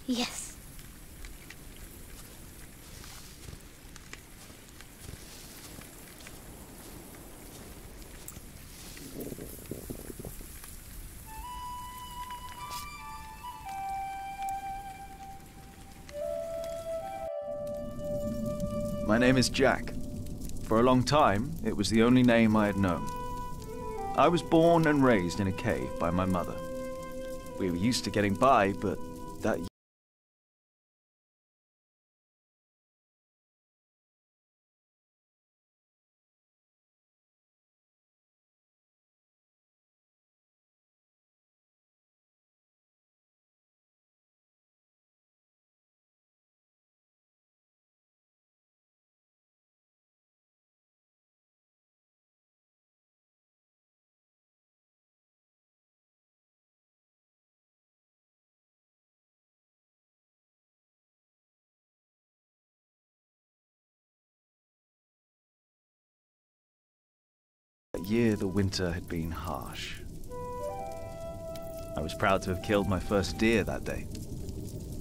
Yes. My name is Jack. For a long time, it was the only name I had known. I was born and raised in a cave by my mother. We were used to getting by, but that year the winter had been harsh. I was proud to have killed my first deer that day.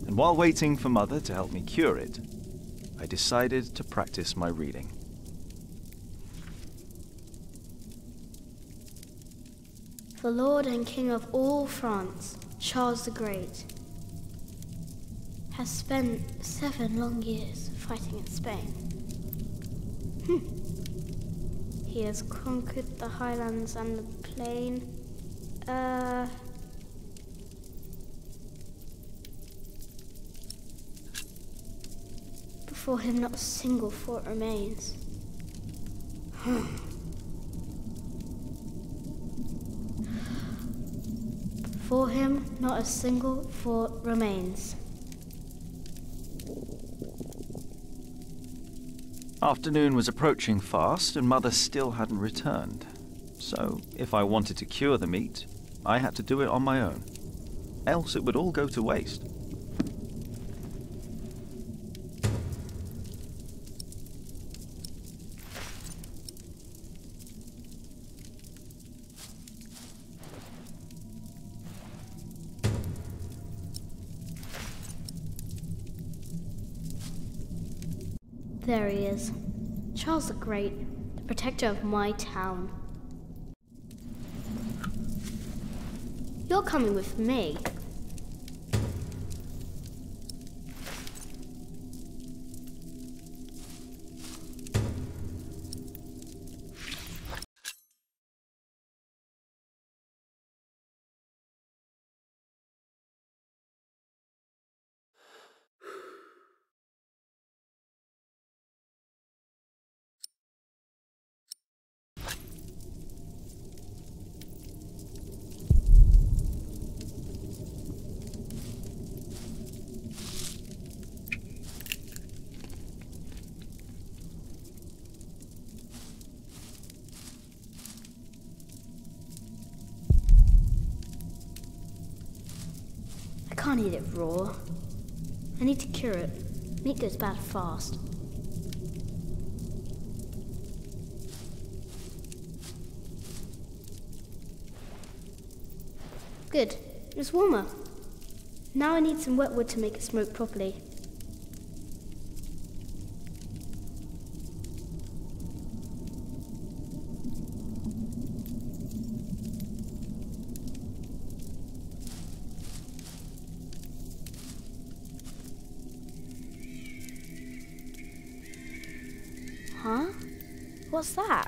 And while waiting for Mother to help me cure it, I decided to practice my reading. The Lord and King of all France, Charles the Great, has spent 7 long years fighting in Spain. He has conquered the highlands and the plain. Before him, not a single fort remains. Before him, not a single fort remains. Afternoon was approaching fast, and Mother still hadn't returned. So, if I wanted to cure the meat, I had to do it on my own. Else it would all go to waste. There he is. Charles the Great, the protector of my town. You're coming with me. I can't eat it raw. I need to cure it. Meat goes bad fast. Good. It's warmer. Now I need some wet wood to make it smoke properly. Huh? What's that?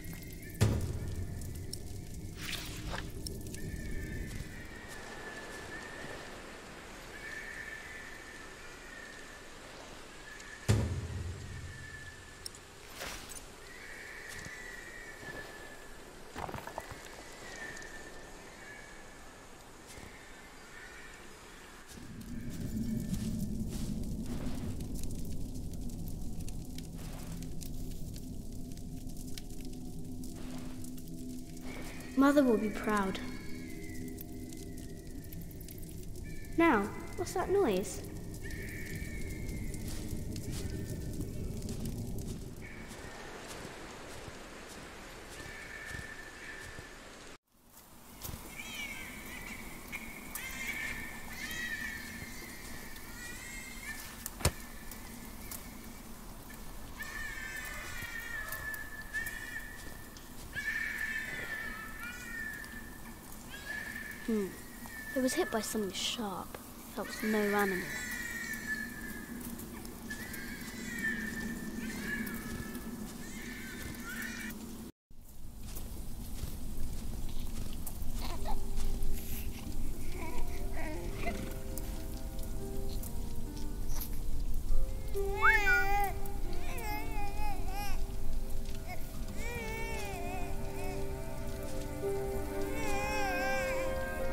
Mother will be proud. Now, what's that noise? It was hit by something sharp. That was no animal.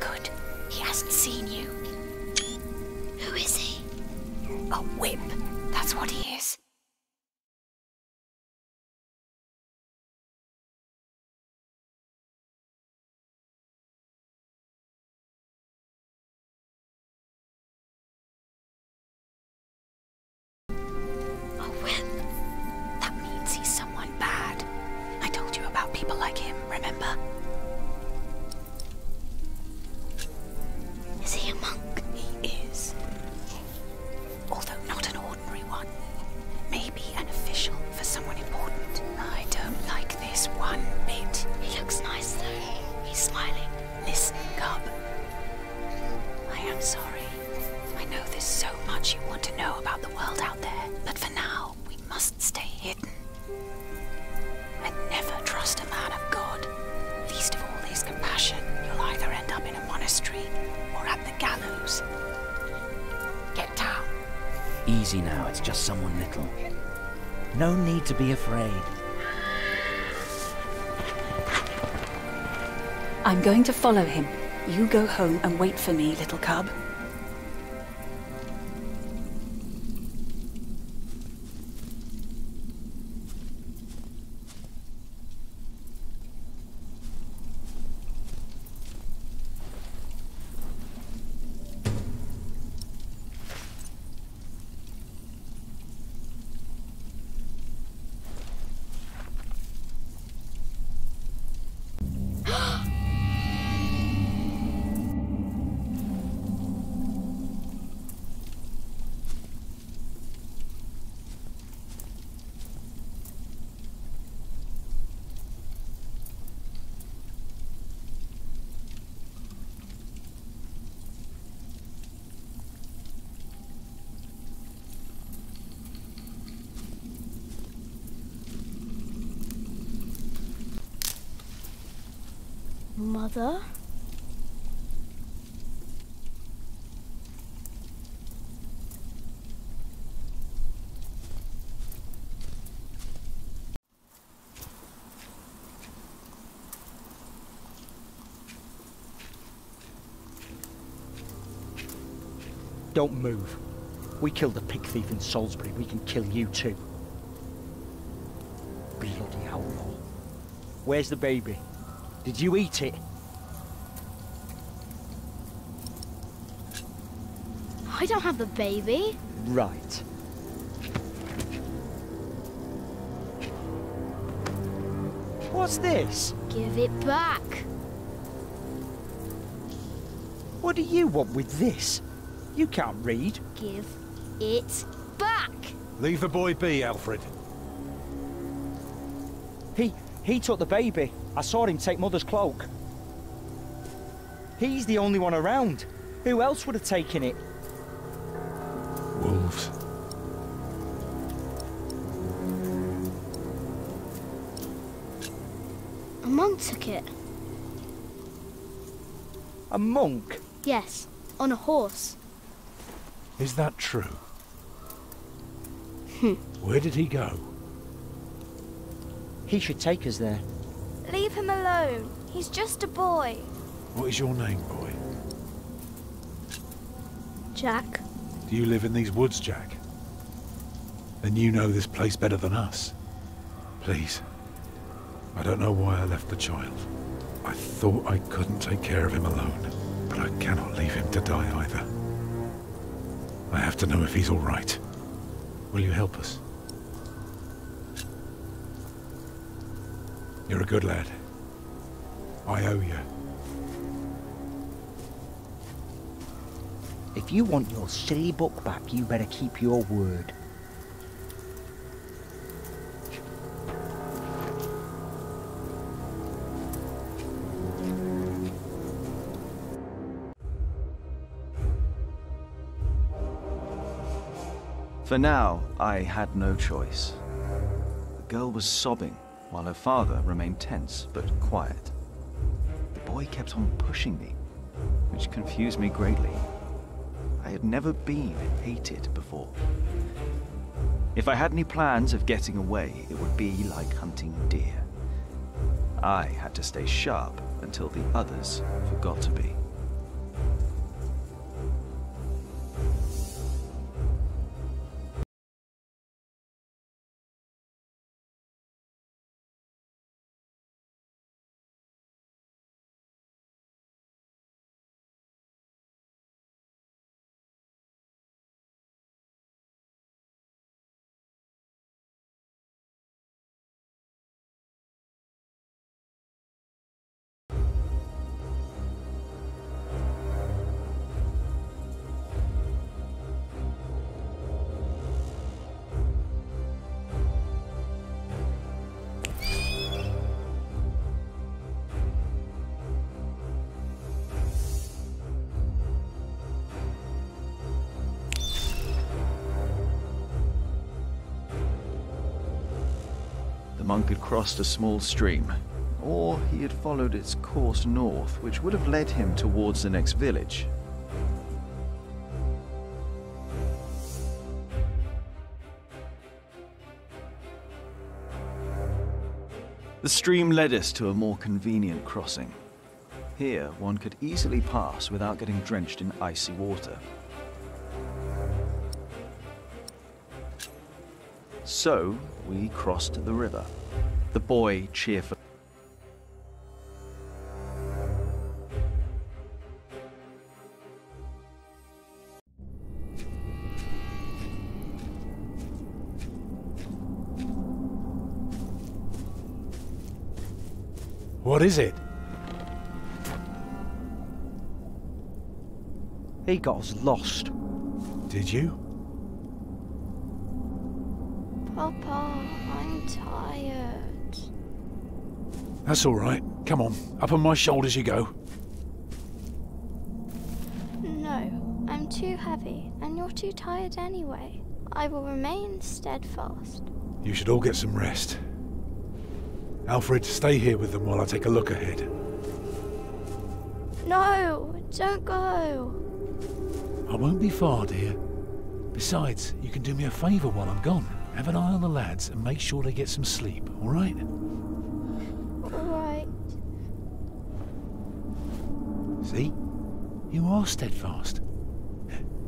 Good. He hasn't seen you. Who is he? A whip. That's what he is. A whip. That means he's someone bad. I told you about people like him, remember? Is he a monk? He is. Although not an ordinary one. Maybe an official for someone important. I don't like this one bit. He looks nice though. He's smiling. Listen, Cub. I am sorry. I know there's so much you want to know about the world out there, but for now, we must stay hidden. And never trust a man of God. Least of all his compassion. You'll either end up in a monastery or at the gallows. Get down. Easy now, it's just someone little. No need to be afraid. I'm going to follow him. You go home and wait for me, little cub. Mother? Don't move. We killed a pig thief in Salisbury, we can kill you too. Bloody outlaw. Where's the baby? Did you eat it? I don't have the baby. Right. What's this? Give it back. What do you want with this? You can't read. Give it back. Leave the boy be, Alfred. He took the baby. I saw him take Mother's cloak. He's the only one around. Who else would have taken it? Wolves. A monk took it. A monk? Yes, on a horse. Is that true? Where did he go? He should take us there. Leave him alone. He's just a boy. What is your name, boy? Jack? Do you live in these woods, Jack? Then you know this place better than us. Please. I don't know why I left the child. I thought I couldn't take care of him alone, but I cannot leave him to die either. I have to know if he's all right. Will you help us? You're a good lad. I owe you. If you want your silly book back, you better keep your word. For now, I had no choice. The girl was sobbing, while her father remained tense but quiet. The boy kept on pushing me, which confused me greatly. I had never been hated before. If I had any plans of getting away, it would be like hunting deer. I had to stay sharp until the others forgot to be. The monk had crossed a small stream, or he had followed its course north, which would have led him towards the next village. The stream led us to a more convenient crossing. Here, one could easily pass without getting drenched in icy water. So, we crossed the river. The boy cheerfully. What is it? He got us lost. Did you? Papa, I'm tired. That's all right. Come on, up on my shoulders you go. No, I'm too heavy, and you're too tired anyway. I will remain steadfast. You should all get some rest. Alfred, stay here with them while I take a look ahead. No, don't go. I won't be far, dear. Besides, you can do me a favour while I'm gone. Have an eye on the lads and make sure they get some sleep, all right? All right. See? You are steadfast.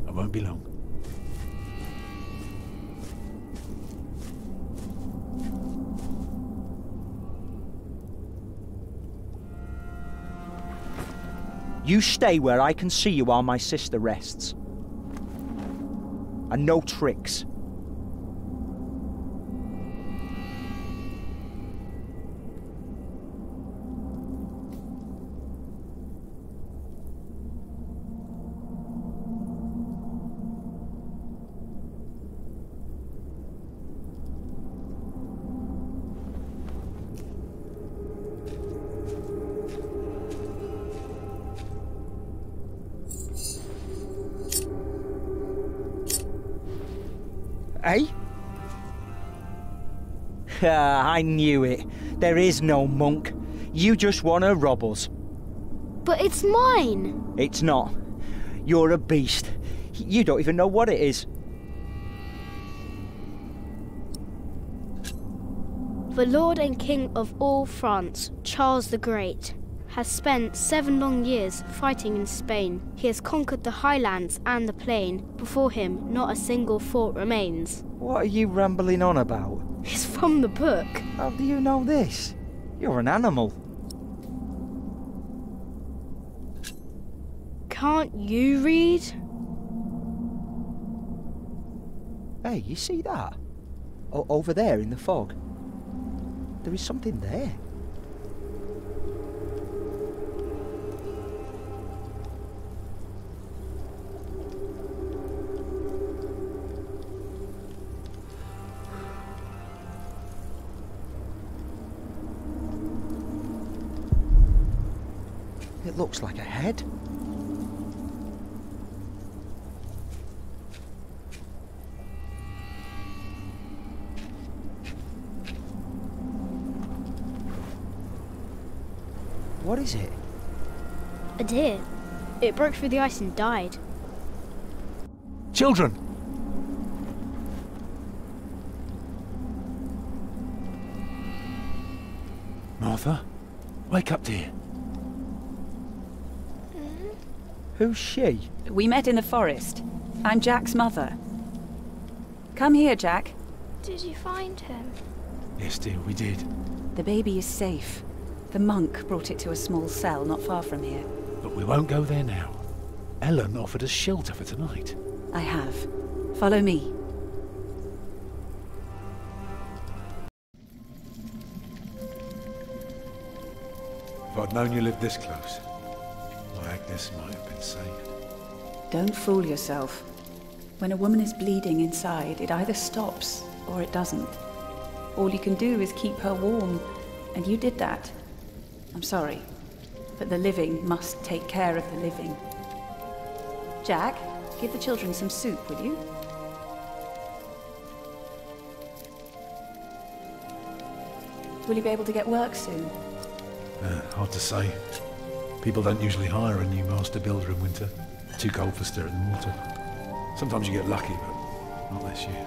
I won't be long. You stay where I can see you while my sister rests. And no tricks. Eh? I knew it. There is no monk. You just want to rob us. But it's mine! It's not. You're a beast. You don't even know what it is. The Lord and King of all France, Charles the Great, has spent 7 long years fighting in Spain. He has conquered the highlands and the plain. Before him, not a single fort remains. What are you rambling on about? It's from the book. How do you know this? You're an animal. Can't you read? Hey, you see that? Over there in the fog. There is something there. It looks like a head. What is it? A deer. It broke through the ice and died. Children! Martha, wake up, dear. Who's she? We met in the forest. I'm Jack's mother. Come here, Jack. Did you find him? Yes, dear, we did. The baby is safe. The monk brought it to a small cell not far from here. But we won't go there now. Ellen offered us shelter for tonight. I have. Follow me. If I'd known you lived this close, my Agnes might have been saved. Don't fool yourself. When a woman is bleeding inside, it either stops or it doesn't. All you can do is keep her warm, and you did that. I'm sorry, but the living must take care of the living. Jack, give the children some soup, will you? Will you be able to get work soon? Hard to say. People don't usually hire a new master builder in winter. Too cold for stirring mortar. Sometimes you get lucky, but not this year.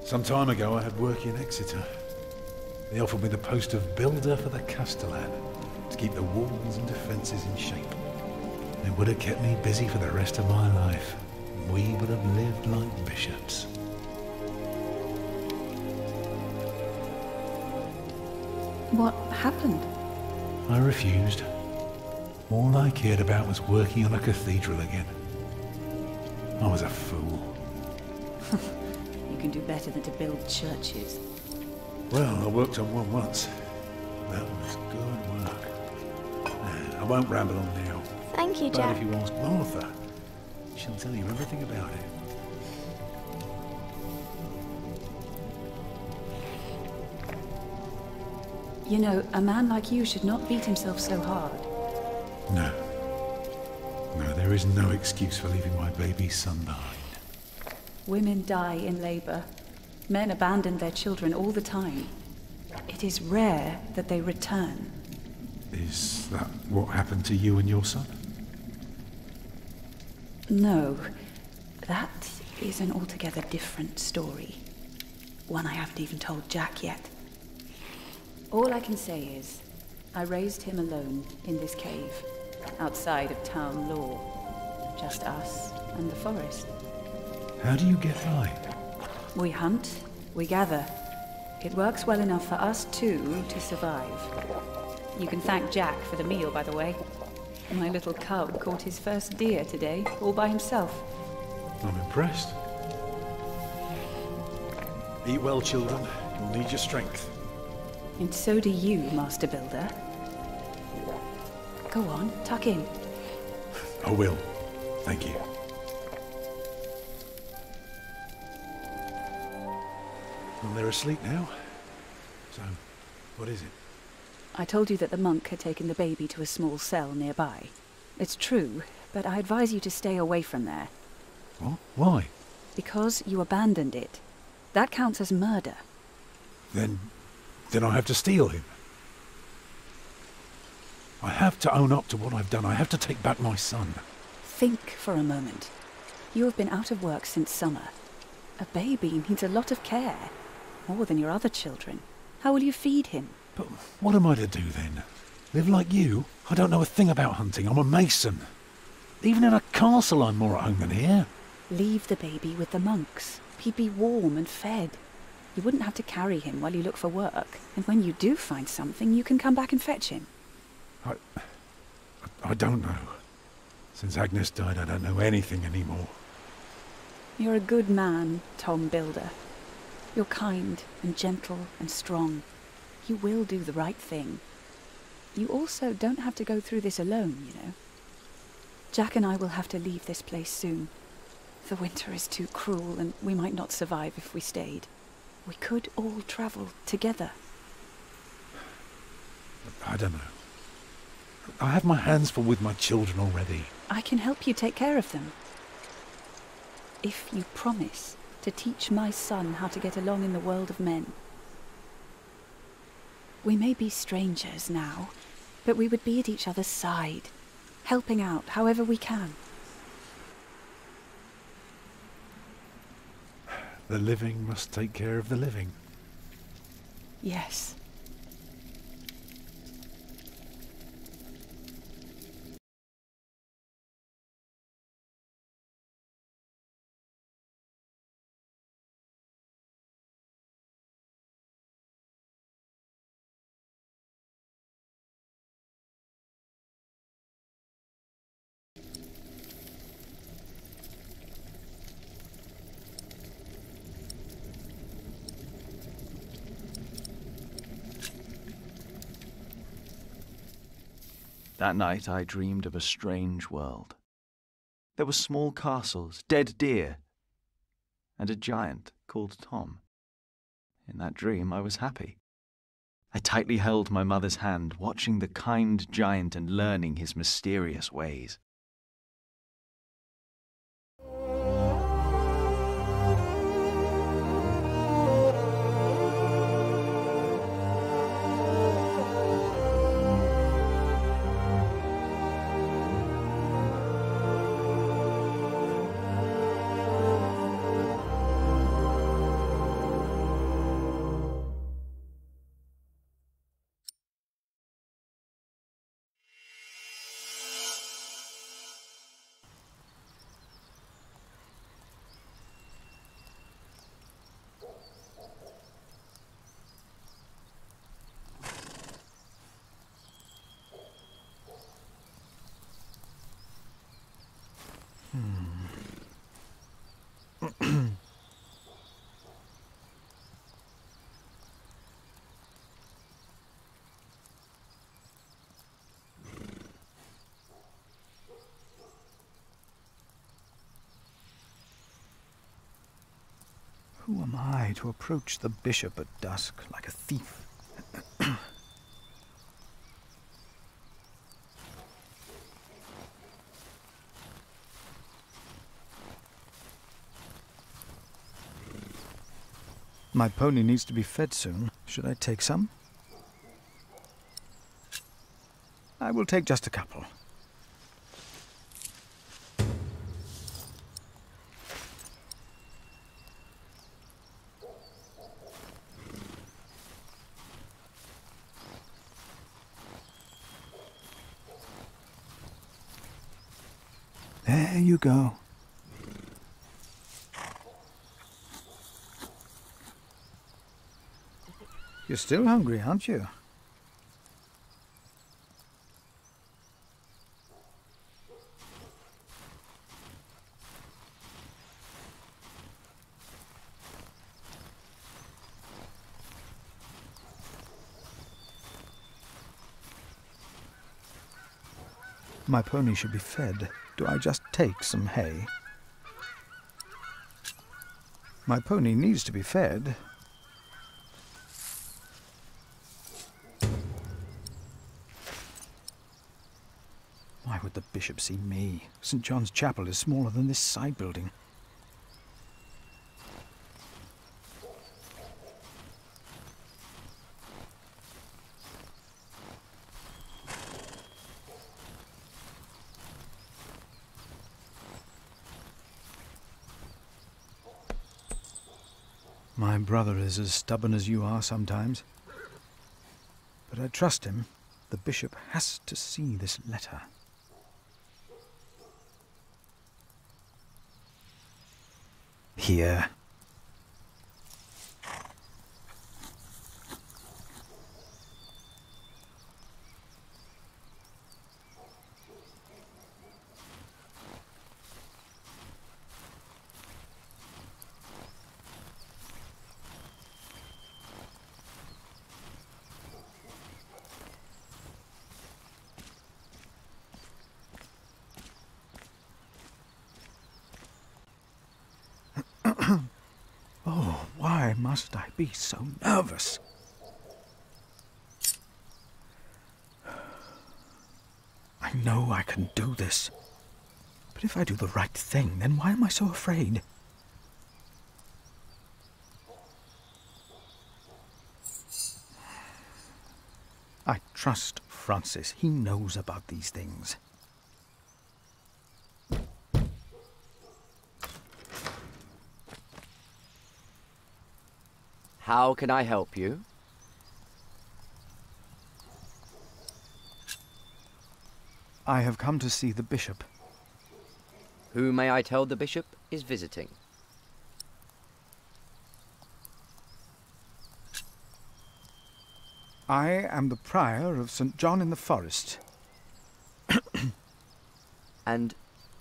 Some time ago I had work in Exeter. They offered me the post of builder for the Castellan, to keep the walls and defences in shape. It would have kept me busy for the rest of my life. We would have lived like bishops. What happened? I refused. All I cared about was working on a cathedral again. I was a fool. You can do better than to build churches. Well, I worked on one once. That was good work. I won't ramble on now. Thank you, But Jack. if you ask Martha, she'll tell you everything about it. You know, a man like you should not beat himself so hard. No. No, there is no excuse for leaving my baby son behind. Women die in labor. Men abandon their children all the time. It is rare that they return. Is that what happened to you and your son? No, that is an altogether different story. One I haven't even told Jack yet. All I can say is, I raised him alone in this cave, outside of town law. Just us and the forest. How do you get by? We hunt, we gather. It works well enough for us two to survive. You can thank Jack for the meal, by the way. My little cub caught his first deer today, all by himself. I'm impressed. Eat well, children. You'll need your strength. And so do you, Master Builder. Go on, tuck in. I will. Thank you. Well, they're asleep now. So, what is it? I told you that the monk had taken the baby to a small cell nearby. It's true, but I advise you to stay away from there. What? Why? Because you abandoned it. That counts as murder. Then I have to steal him. I have to own up to what I've done. I have to take back my son. Think for a moment. You have been out of work since summer. A baby needs a lot of care. More than your other children. How will you feed him? But what am I to do then? Live like you? I don't know a thing about hunting. I'm a mason. Even in a castle I'm more at home than here. Leave the baby with the monks. He'd be warm and fed. You wouldn't have to carry him while you look for work. And when you do find something, you can come back and fetch him. I don't know. Since Agnes died, I don't know anything anymore. You're a good man, Tom Builder. You're kind and gentle and strong. You will do the right thing. You also don't have to go through this alone, you know. Jack and I will have to leave this place soon. The winter is too cruel, and we might not survive if we stayed. We could all travel together. I don't know. I have my hands full with my children already. I can help you take care of them. if you promise to teach my son how to get along in the world of men. We may be strangers now, but we would be at each other's side, helping out however we can. The living must take care of the living. Yes. That night I dreamed of a strange world. There were small castles, dead deer, and a giant called Tom. In that dream I was happy. I tightly held my mother's hand, watching the kind giant and learning his mysterious ways. Who am I to approach the bishop at dusk like a thief? My pony needs to be fed soon. Should I take some? I will take just a couple. There you go. You're still hungry, aren't you? My pony should be fed. Do I just take some hay? My pony needs to be fed. Why would the bishop see me? St. John's Chapel is smaller than this side building. My brother is as stubborn as you are sometimes. But I trust him. The bishop has to see this letter. Here. Oh, why must I be so nervous? I know I can do this, But if I do the right thing, then why am I so afraid? I trust Francis. He knows about these things. How can I help you? I have come to see the bishop. Who may I tell the bishop is visiting? I am the prior of St. John in the Forest. And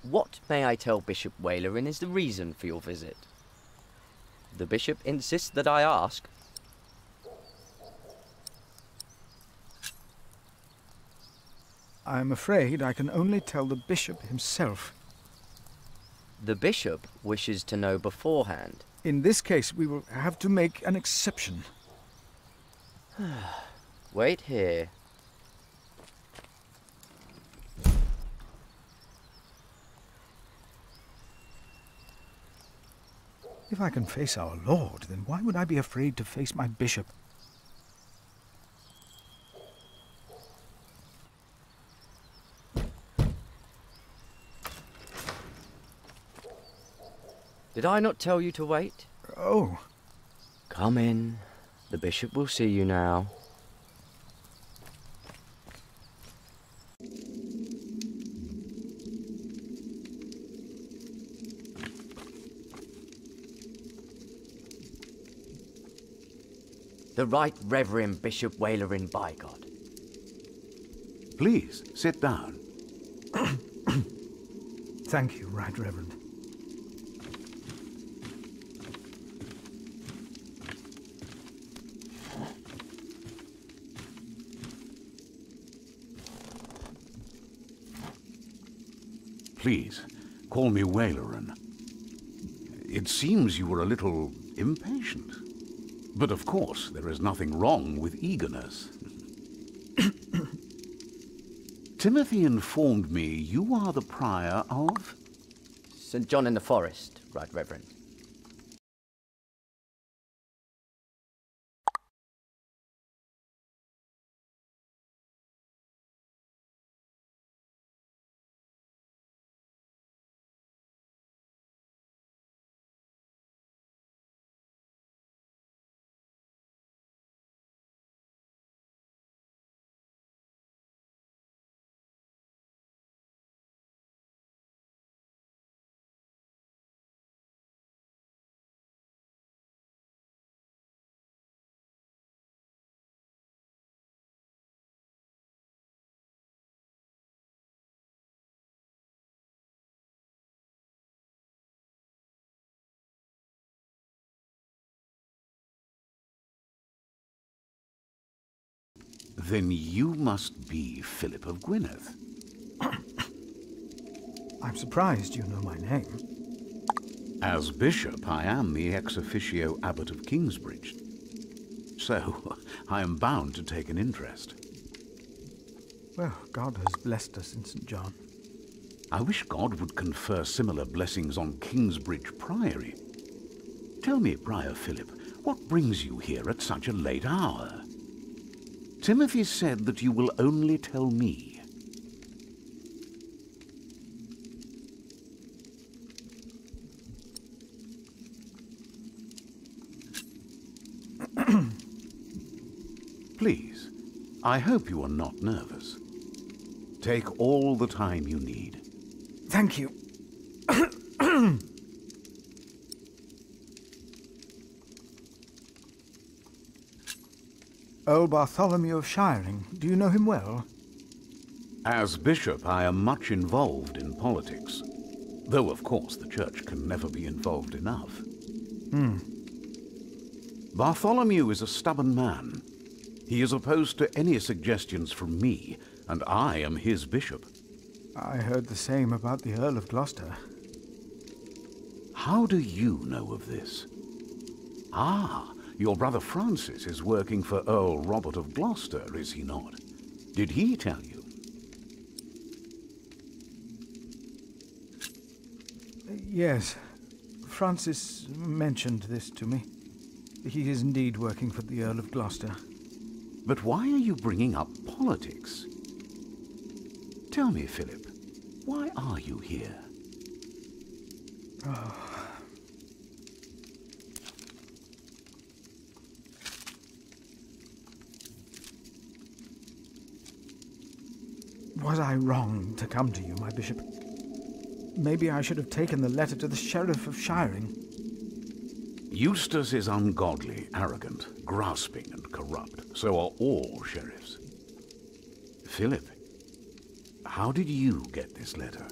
what, may I tell Bishop Walerin, is the reason for your visit? The bishop insists that I ask. I am afraid I can only tell the bishop himself. The bishop wishes to know beforehand. In this case, we will have to make an exception. Wait here. If I can face our Lord, then why would I be afraid to face my bishop? Did I not tell you to wait? Oh. Come in. The bishop will see you now. The Right Reverend Bishop Walerin Bygod. Please, sit down. Thank you, Right Reverend. Please, call me Walerin. It seems you were a little impatient. But of course, there is nothing wrong with eagerness. Timothy informed me you are the prior of... St. John in the Forest, Right Reverend. Then you must be Philip of Gwynedd. I'm surprised you know my name. As bishop, I am the ex officio abbot of Kingsbridge. So, I am bound to take an interest. Well, God has blessed us in St. John. I wish God would confer similar blessings on Kingsbridge Priory. Tell me, Prior Philip, what brings you here at such a late hour? Timothy said that you will only tell me. Please, I hope you are not nervous. Take all the time you need. Thank you. Old Bartholomew of Shiring, do you know him well? As bishop, I am much involved in politics. Though, of course, the church can never be involved enough. Bartholomew is a stubborn man. He is opposed to any suggestions from me, and I am his bishop. I heard the same about the Earl of Gloucester. How do you know of this? Ah, your brother Francis is working for Earl Robert of Gloucester, is he not? Did he tell you? Yes. Francis mentioned this to me. He is indeed working for the Earl of Gloucester. But why are you bringing up politics? Tell me, Philip, why are you here? Was I wrong to come to you, my bishop? Maybe I should have taken the letter to the Sheriff of Shiring. Eustace is ungodly, arrogant, grasping and corrupt. So are all sheriffs. Philip, how did you get this letter?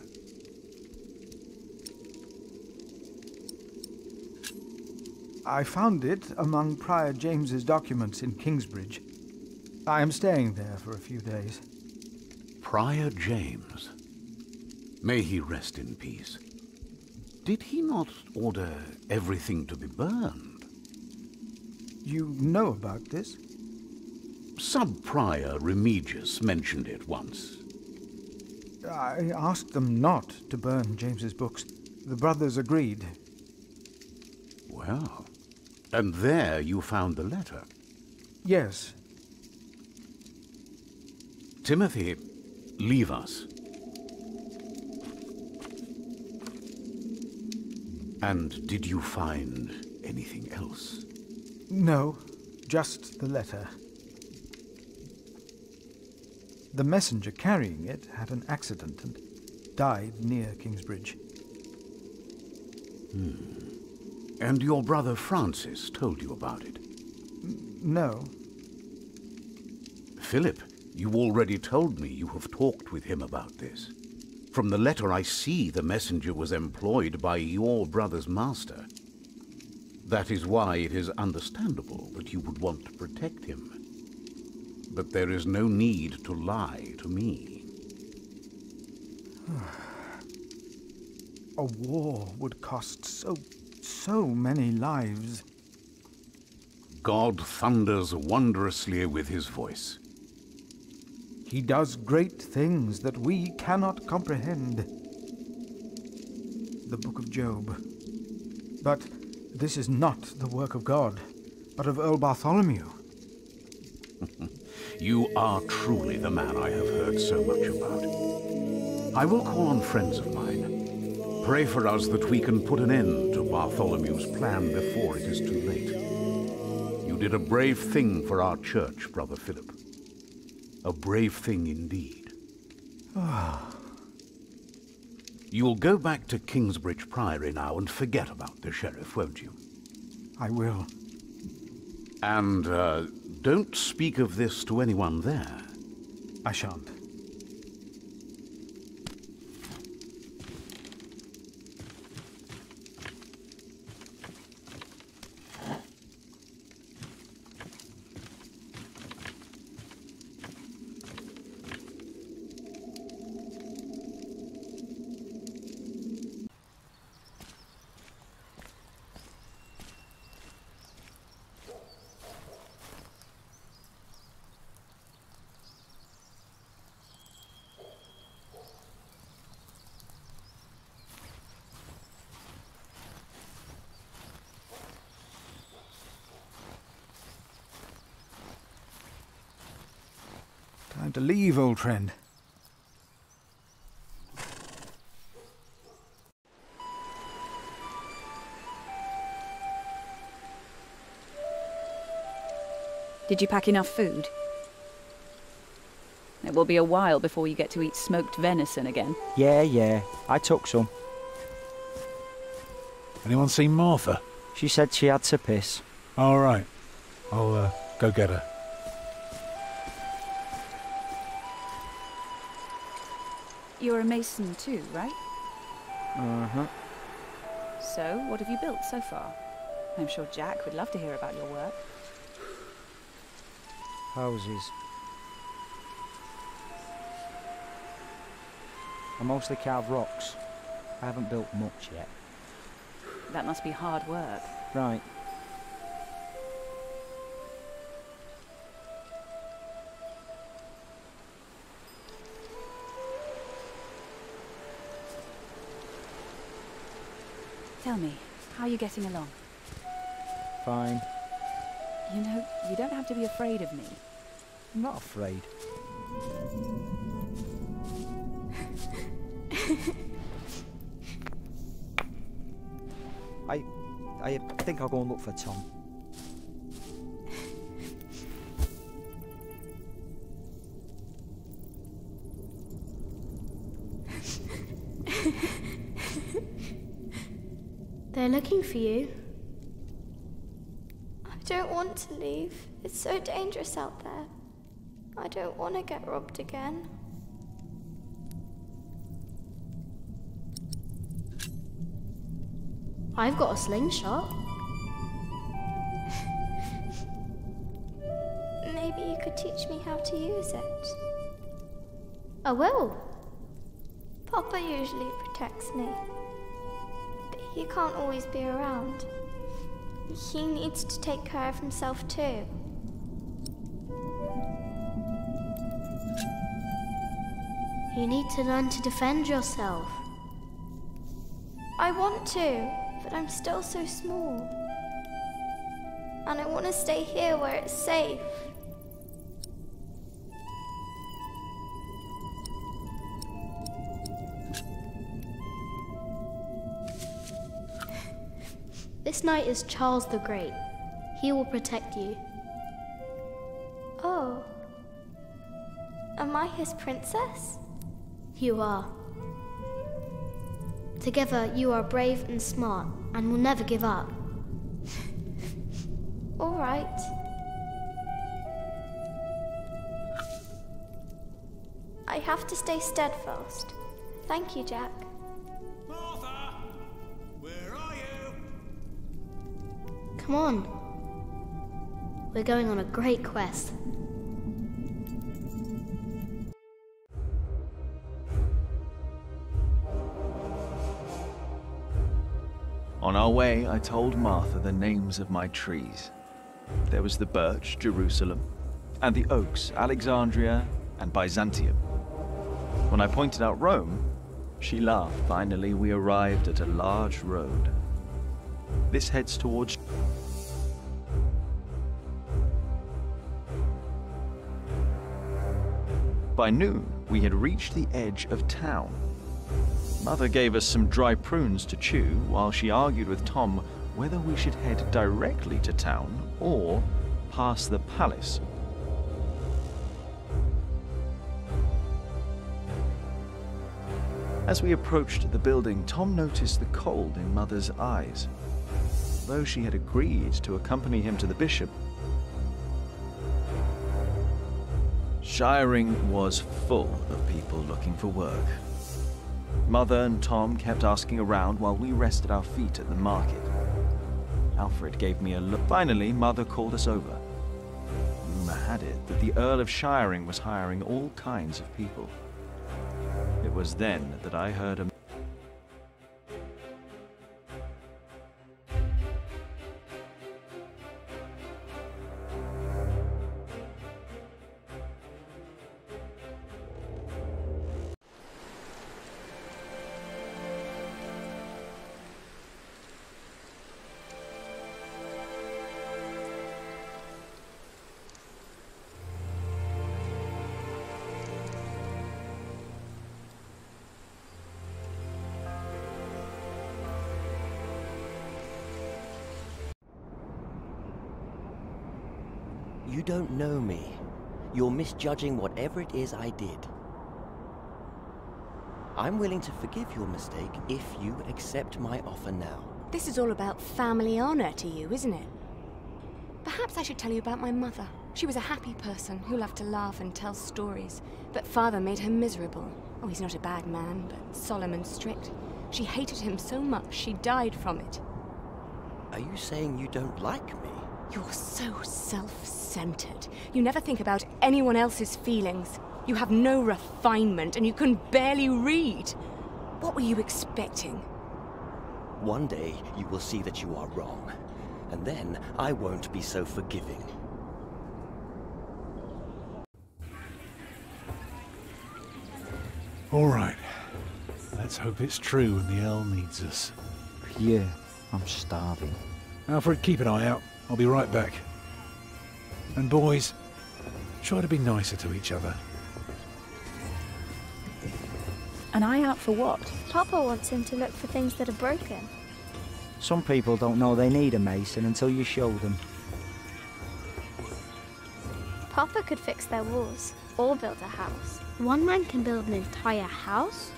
I found it among Prior James's documents in Kingsbridge. I am staying there for a few days. Prior James. May he rest in peace. Did he not order everything to be burned? You know about this? Sub-Prior Remigius mentioned it once. I asked them not to burn James's books. The brothers agreed. Well, and there you found the letter? Yes. Timothy, leave us. And did you find anything else? No, just the letter. The messenger carrying it had an accident and died near Kingsbridge. And your brother Francis told you about it? No. Philip, you already told me you have talked with him about this. From the letter I see the messenger was employed by your brother's master. That is why it is understandable that you would want to protect him. But there is no need to lie to me. A war would cost so many lives. God thunders wondrously with his voice. He does great things that we cannot comprehend. The Book of Job. But this is not the work of God, but of Earl Bartholomew. You are truly the man I have heard so much about. I will call on friends of mine. Pray for us that we can put an end to Bartholomew's plan before it is too late. You did a brave thing for our church, Brother Philip. A brave thing indeed. You'll go back to Kingsbridge Priory now and forget about the sheriff, won't you? I will. And, don't speak of this to anyone there. I shan't. Time to leave, old friend. Did you pack enough food? It will be a while before you get to eat smoked venison again. Yeah, I took some. Anyone seen Martha? She said she had to piss. All right. I'll go get her. You're a mason too, right? Uh-huh. So, what have you built so far? I'm sure Jack would love to hear about your work. Houses. I mostly carve rocks. I haven't built much yet. That must be hard work. Right. Tell me, how are you getting along? Fine. You know, you don't have to be afraid of me. I'm not afraid. I think I'll go and look for Tom. They're looking for you. I don't want to leave. It's so dangerous out there. I don't want to get robbed again. I've got a slingshot. Maybe you could teach me how to use it. I will. Papa usually protects me. But he can't always be around. He needs to take care of himself too. You need to learn to defend yourself. I want to, but I'm still so small. And I want to stay here where it's safe. This knight is Charles the Great. He will protect you. Oh. Am I his princess? You are. Together, you are brave and smart, and will never give up. All right. I have to stay steadfast. Thank you, Jack. Martha! Where are you? Come on. We're going on a great quest. On our way, I told Martha the names of my trees. There was the birch, Jerusalem, and the oaks, Alexandria and Byzantium. When I pointed out Rome, she laughed. Finally, we arrived at a large road. This heads towards... By noon, we had reached the edge of town. Mother gave us some dry prunes to chew while she argued with Tom whether we should head directly to town or past the palace. As we approached the building, Tom noticed the cold in Mother's eyes. Though she had agreed to accompany him to the bishop, Shiring was full of people looking for work. Mother and Tom kept asking around while we rested our feet at the market. Alfred gave me a look. Finally, Mother called us over. Rumor had it that the Earl of Shiring was hiring all kinds of people. It was then that I heard a... You don't know me. You're misjudging whatever it is I did. I'm willing to forgive your mistake if you accept my offer now. This is all about family honor to you, isn't it? Perhaps I should tell you about my mother. She was a happy person who loved to laugh and tell stories, but father made her miserable. Oh, he's not a bad man, but solemn and strict. She hated him so much she died from it. Are you saying you don't like me? You're so self-centered. You never think about anyone else's feelings. You have no refinement and you can barely read. What were you expecting? One day you will see that you are wrong, and then I won't be so forgiving. All right. Let's hope it's true and the Earl needs us. Yeah, I'm starving. Alfred, keep an eye out. I'll be right back. And boys, try to be nicer to each other. An eye out for what? Papa wants him to look for things that are broken. Some people don't know they need a mason until you show them. Papa could fix their walls or build a house. One man can build an entire house?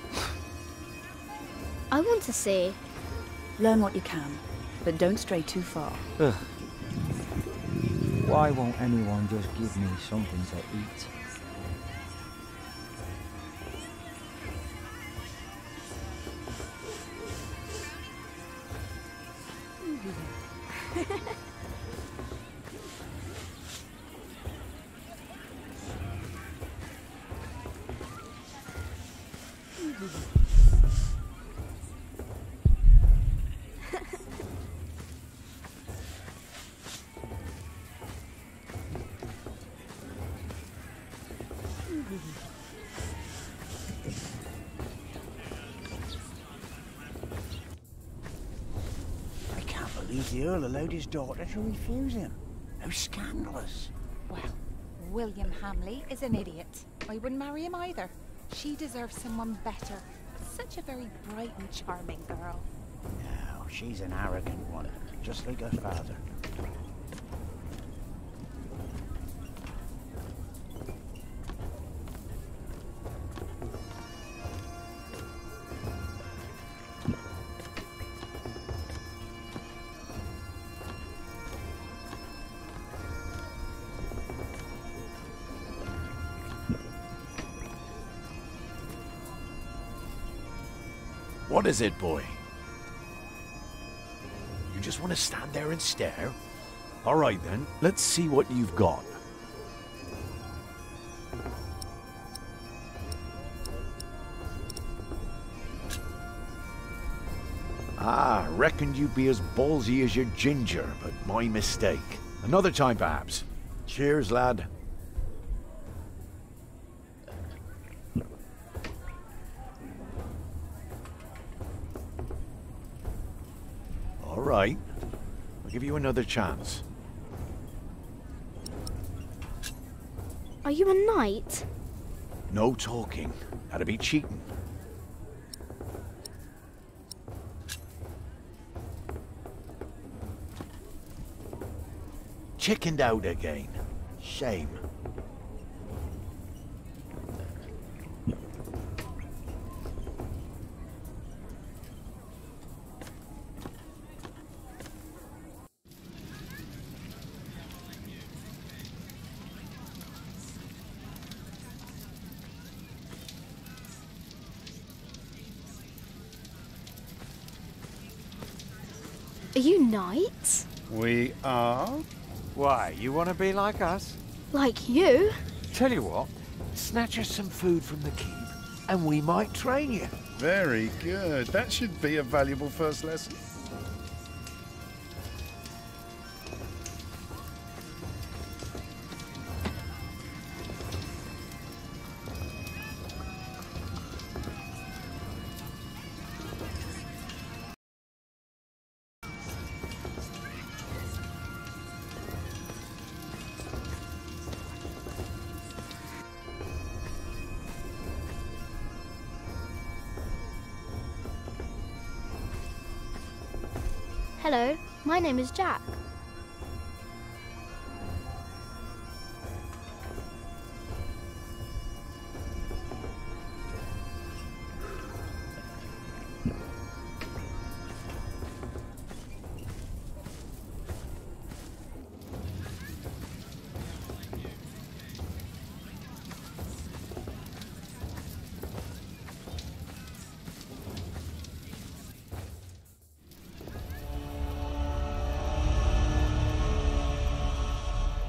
I want to see. Learn what you can, but don't stray too far. Ugh. Why won't anyone just give me something to eat? I can't believe the Earl allowed his daughter to refuse him. How scandalous. Well, William Hamley is an idiot. I wouldn't marry him either. She deserves someone better. Such a very bright and charming girl. No, she's an arrogant one, just like her father. What is it, boy? You just want to stand there and stare? All right, then. Let's see what you've got. Ah, reckoned you'd be as ballsy as your ginger, but my mistake. Another time, perhaps. Cheers, lad. All right. I'll give you another chance. Are you a knight? No talking. That'd be cheating. Chickened out again. Shame. Are you knights? We are? Why, you want to be like us? Like you? Tell you what, snatch us some food from the keep, and we might train you. Very good. That should be a valuable first lesson. Hello, my name is Jack.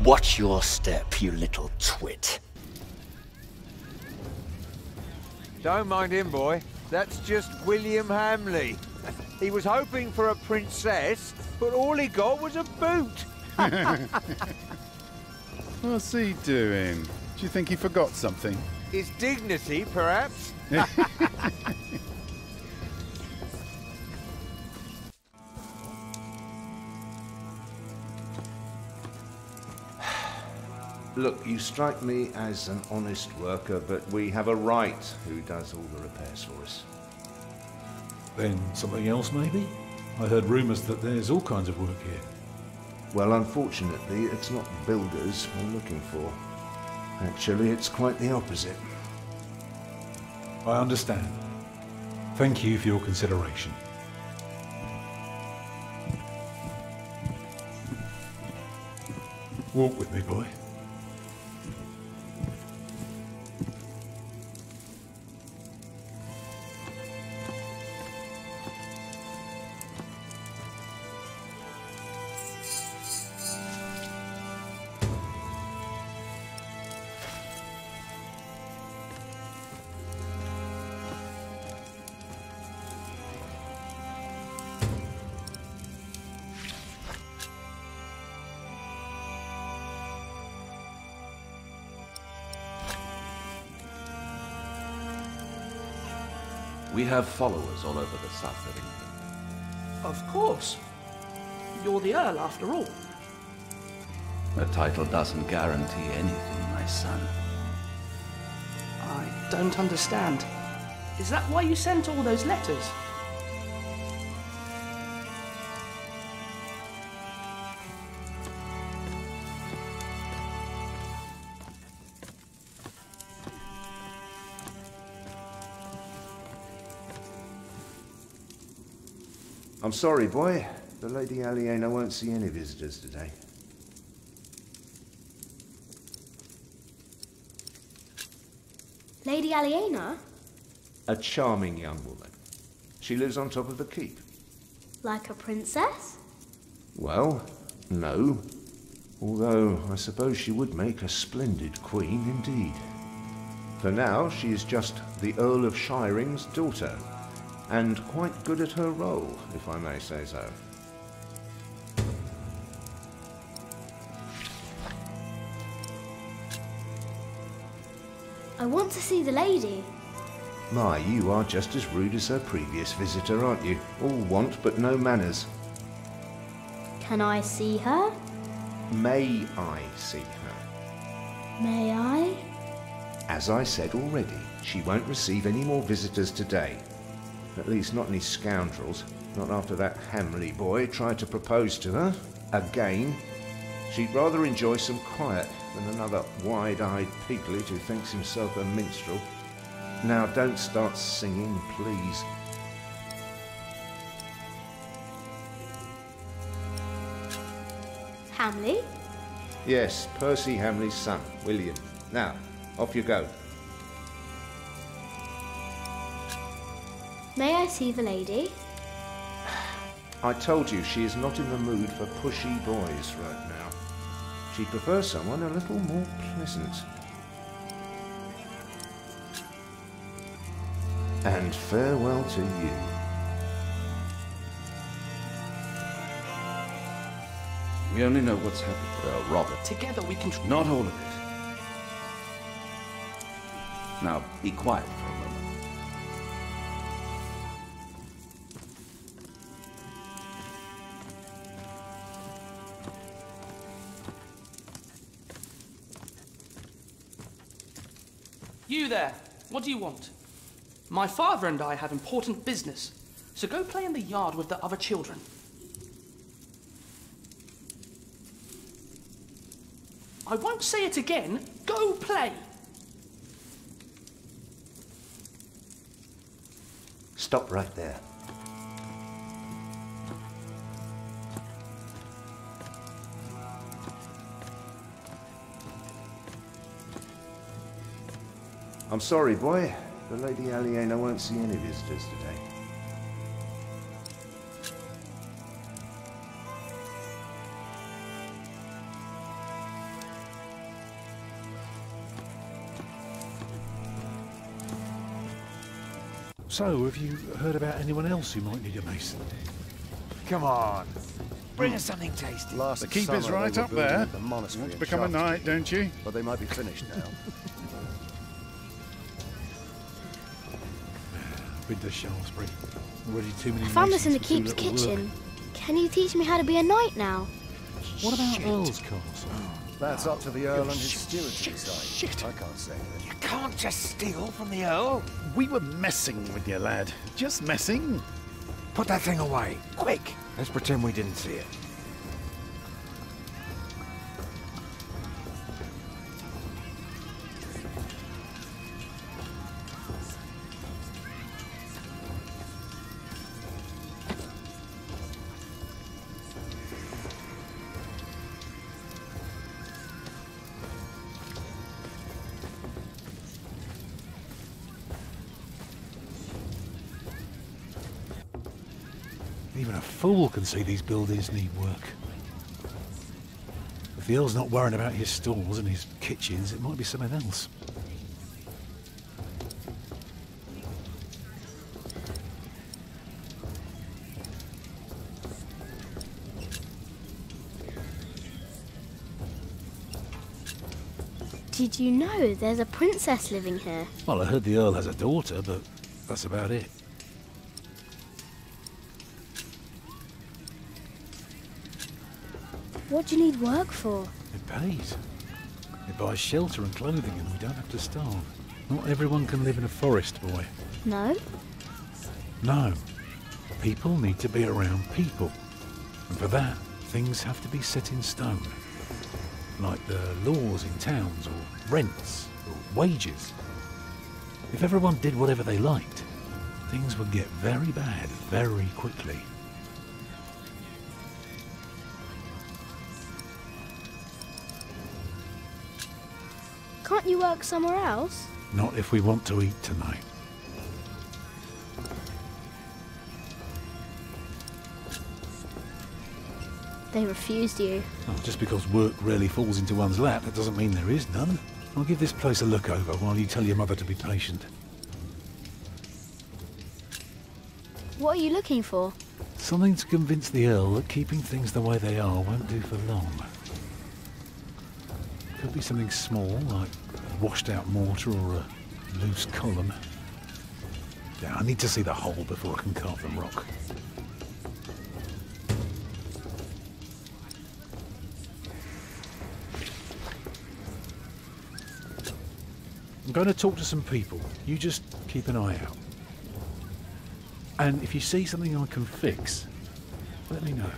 Watch your step, you little twit. Don't mind him, boy. That's just William Hamley. He was hoping for a princess, but all he got was a boot. What's he doing? Do you think he forgot something? His dignity, perhaps? Look, you strike me as an honest worker, but we have a right who does all the repairs for us. Then something else, maybe? I heard rumours that there's all kinds of work here. Well, unfortunately, it's not builders we're looking for. Actually, it's quite the opposite. I understand. Thank you for your consideration. Walk with me, boy. We have followers all over the south of England. Of course. You're the Earl, after all. A title doesn't guarantee anything, my son. I don't understand. Is that why you sent all those letters? I'm sorry, boy. The Lady Aliena won't see any visitors today. Lady Aliena? A charming young woman. She lives on top of the keep. Like a princess? Well, no. Although, I suppose she would make a splendid queen indeed. For now, she is just the Earl of Shiring's daughter, and quite good at her role, if I may say so. I want to see the lady. My, you are just as rude as her previous visitor, aren't you? All want but no manners. Can I see her? May I see her? May I? As I said already, she won't receive any more visitors today. At least not any scoundrels. Not after that Hamley boy tried to propose to her. Again. She'd rather enjoy some quiet than another wide-eyed piglet who thinks himself a minstrel. Now don't start singing, please. Hamley? Yes, Percy Hamley's son, William. Now, off you go. May I see the lady? I told you she is not in the mood for pushy boys right now. She prefers someone a little more pleasant. And farewell to you. We only know what's happened to Earl Robert. Together we can... Not all of it. Now, be quiet for a moment. You there, what do you want? My father and I have important business, so go play in the yard with the other children. I won't say it again. Go play! Stop right there. I'm sorry, boy. The Lady Aliena won't see any visitors today. So, have you heard about anyone else who might need a mason? Come on. Bring us something tasty. The keep is right up there. Want to become a knight, don't you? But they might be finished now. Been to Shaftesbury. Already too many I found this in the masons for too keep's little kitchen. work. Can you teach me how to be a knight now? What about Earl's Castle? That's up to the Earl and his steward to decide. I can't say anything. You can't just steal from the Earl. We were messing with you, lad. Just messing. Put that thing away, quick. Let's pretend we didn't see it. Even a fool can see these buildings need work. If the Earl's not worrying about his stores and his kitchens, it might be something else. Did you know there's a princess living here? Well, I heard the Earl has a daughter, but that's about it. What do you need work for? It pays. It buys shelter and clothing and we don't have to starve. Not everyone can live in a forest, boy. No? No. People need to be around people. And for that, things have to be set in stone. Like the laws in towns, or rents, or wages. If everyone did whatever they liked, things would get very bad very quickly. Can't you work somewhere else? Not if we want to eat tonight. They refused you. Oh, just because work rarely falls into one's lap, that doesn't mean there is none. I'll give this place a look over while you tell your mother to be patient. What are you looking for? Something to convince the Earl that keeping things the way they are won't do for long. Could be something small, like washed out mortar or a loose column. Yeah, I need to see the hole before I can carve the rock. I'm going to talk to some people. You just keep an eye out. And if you see something I can fix, let me know.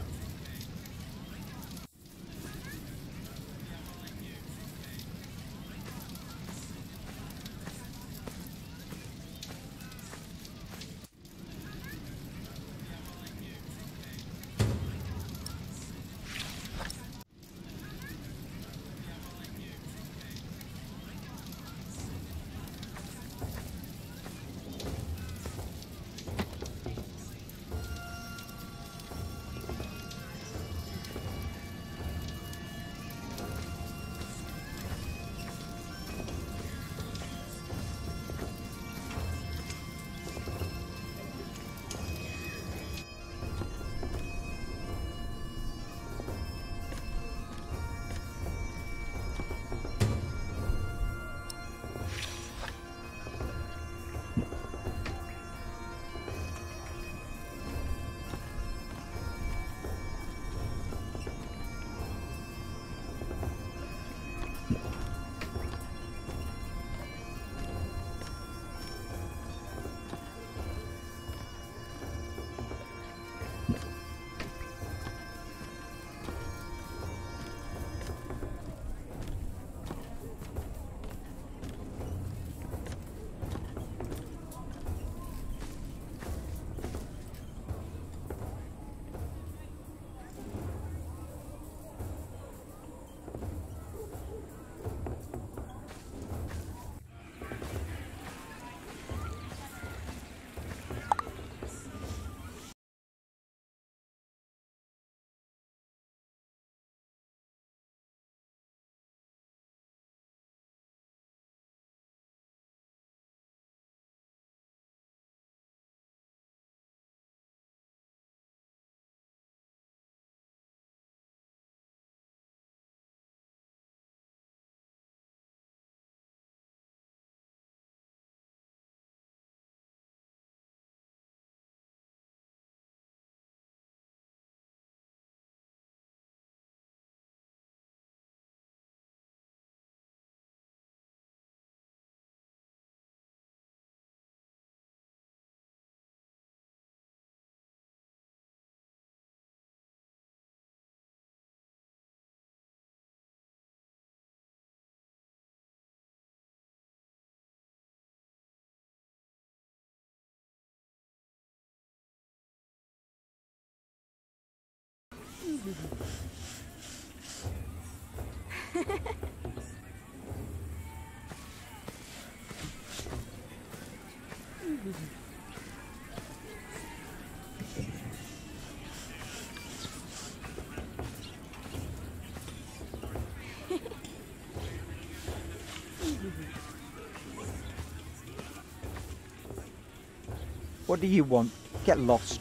What do you want? Get lost.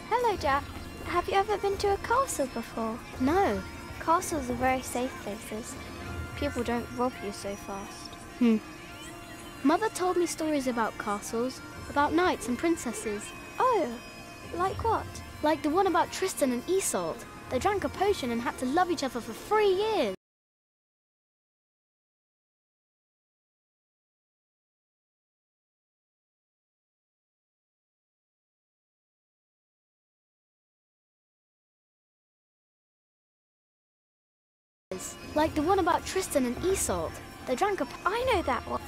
Hello, Jack. Have you ever been to a castle before? No. Castles are very safe places. People don't rob you so fast. Mother told me stories about castles, about knights and princesses. Oh, like what? Like the one about Tristan and Isolde. They drank a potion and had to love each other for 3 years. Like the one about Tristan and Isolde. They drank a... I know that one.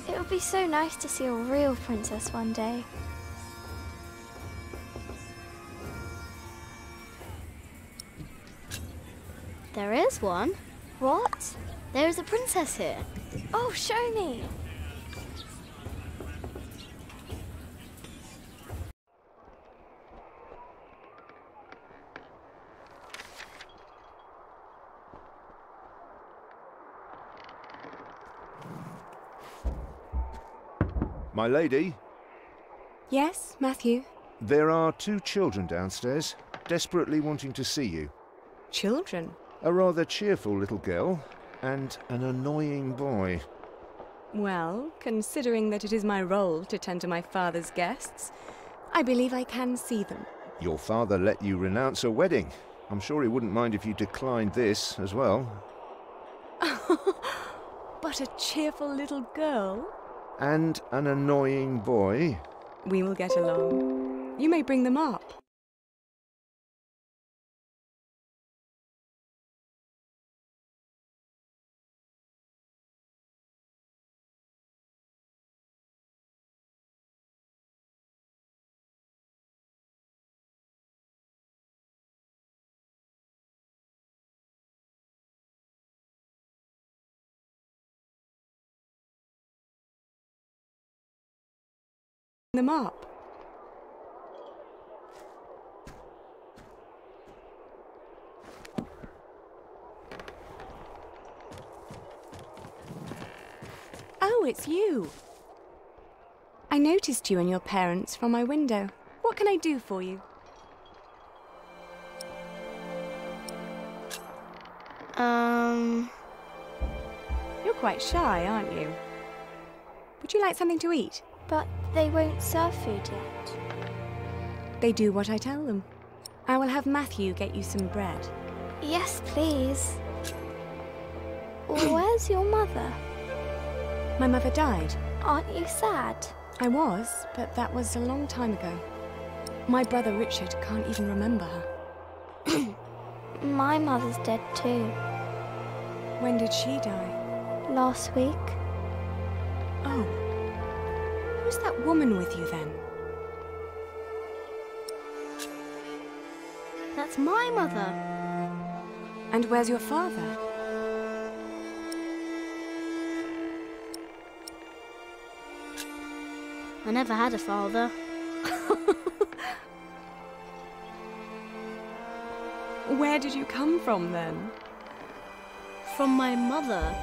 It would be so nice to see a real princess one day. There is one. What? There is a princess here. Oh, show me. My lady? Yes, Matthew? There are 2 children downstairs, desperately wanting to see you. Children? A rather cheerful little girl and an annoying boy. Well, considering that it is my role to tend to my father's guests, I believe I can see them. Your father let you renounce a wedding. I'm sure he wouldn't mind if you declined this as well. But a cheerful little girl? And an annoying boy. We will get along. You may bring them up. Them up. Oh, it's you. I noticed you and your parents from my window. What can I do for you? You're quite shy, aren't you? Would you like something to eat? But they won't serve food yet. They do what I tell them. I will have Matthew get you some bread. Yes, please. Where's your mother? My mother died. Aren't you sad? I was, but that was a long time ago. My brother Richard can't even remember her. My mother's dead too. When did she die? Last week. Oh. Who's that woman with you then? That's my mother. And where's your father? I never had a father. Where did you come from then? From my mother.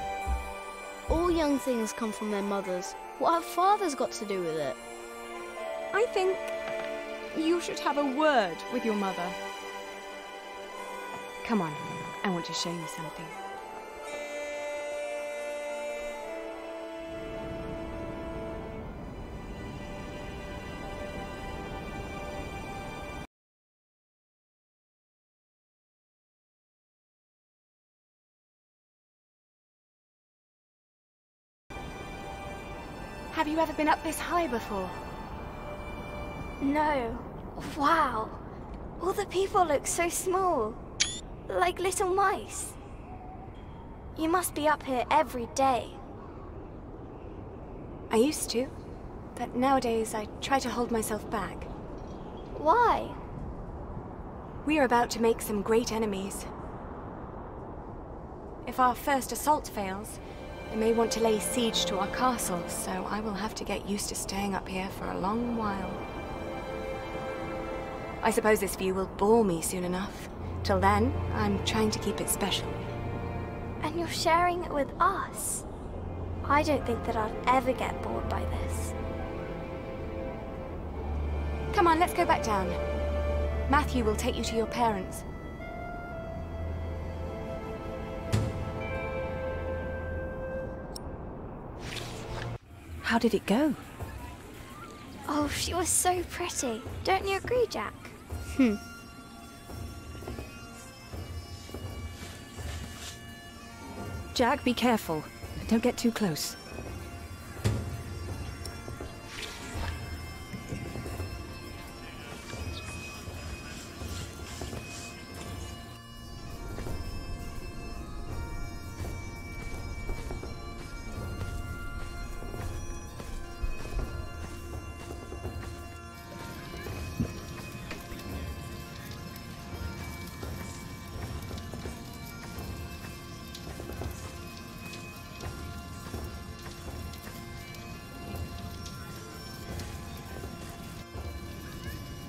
All young things come from their mothers. What have fathers got to do with it? I think you should have a word with your mother. Come on, I want to show you something. Have you ever been up this high before? No. Wow. All the people look so small. Like little mice. You must be up here every day. I used to. but nowadays I try to hold myself back. Why? We are about to make some great enemies. If our first assault fails, they may want to lay siege to our castle, so I will have to get used to staying up here for a long while. I suppose this view will bore me soon enough. Till then, I'm trying to keep it special. And you're sharing it with us? I don't think that I'd ever get bored by this. Come on, let's go back down. Matthew will take you to your parents. How did it go? Oh, she was so pretty. Don't you agree, Jack? Jack, be careful. Don't get too close.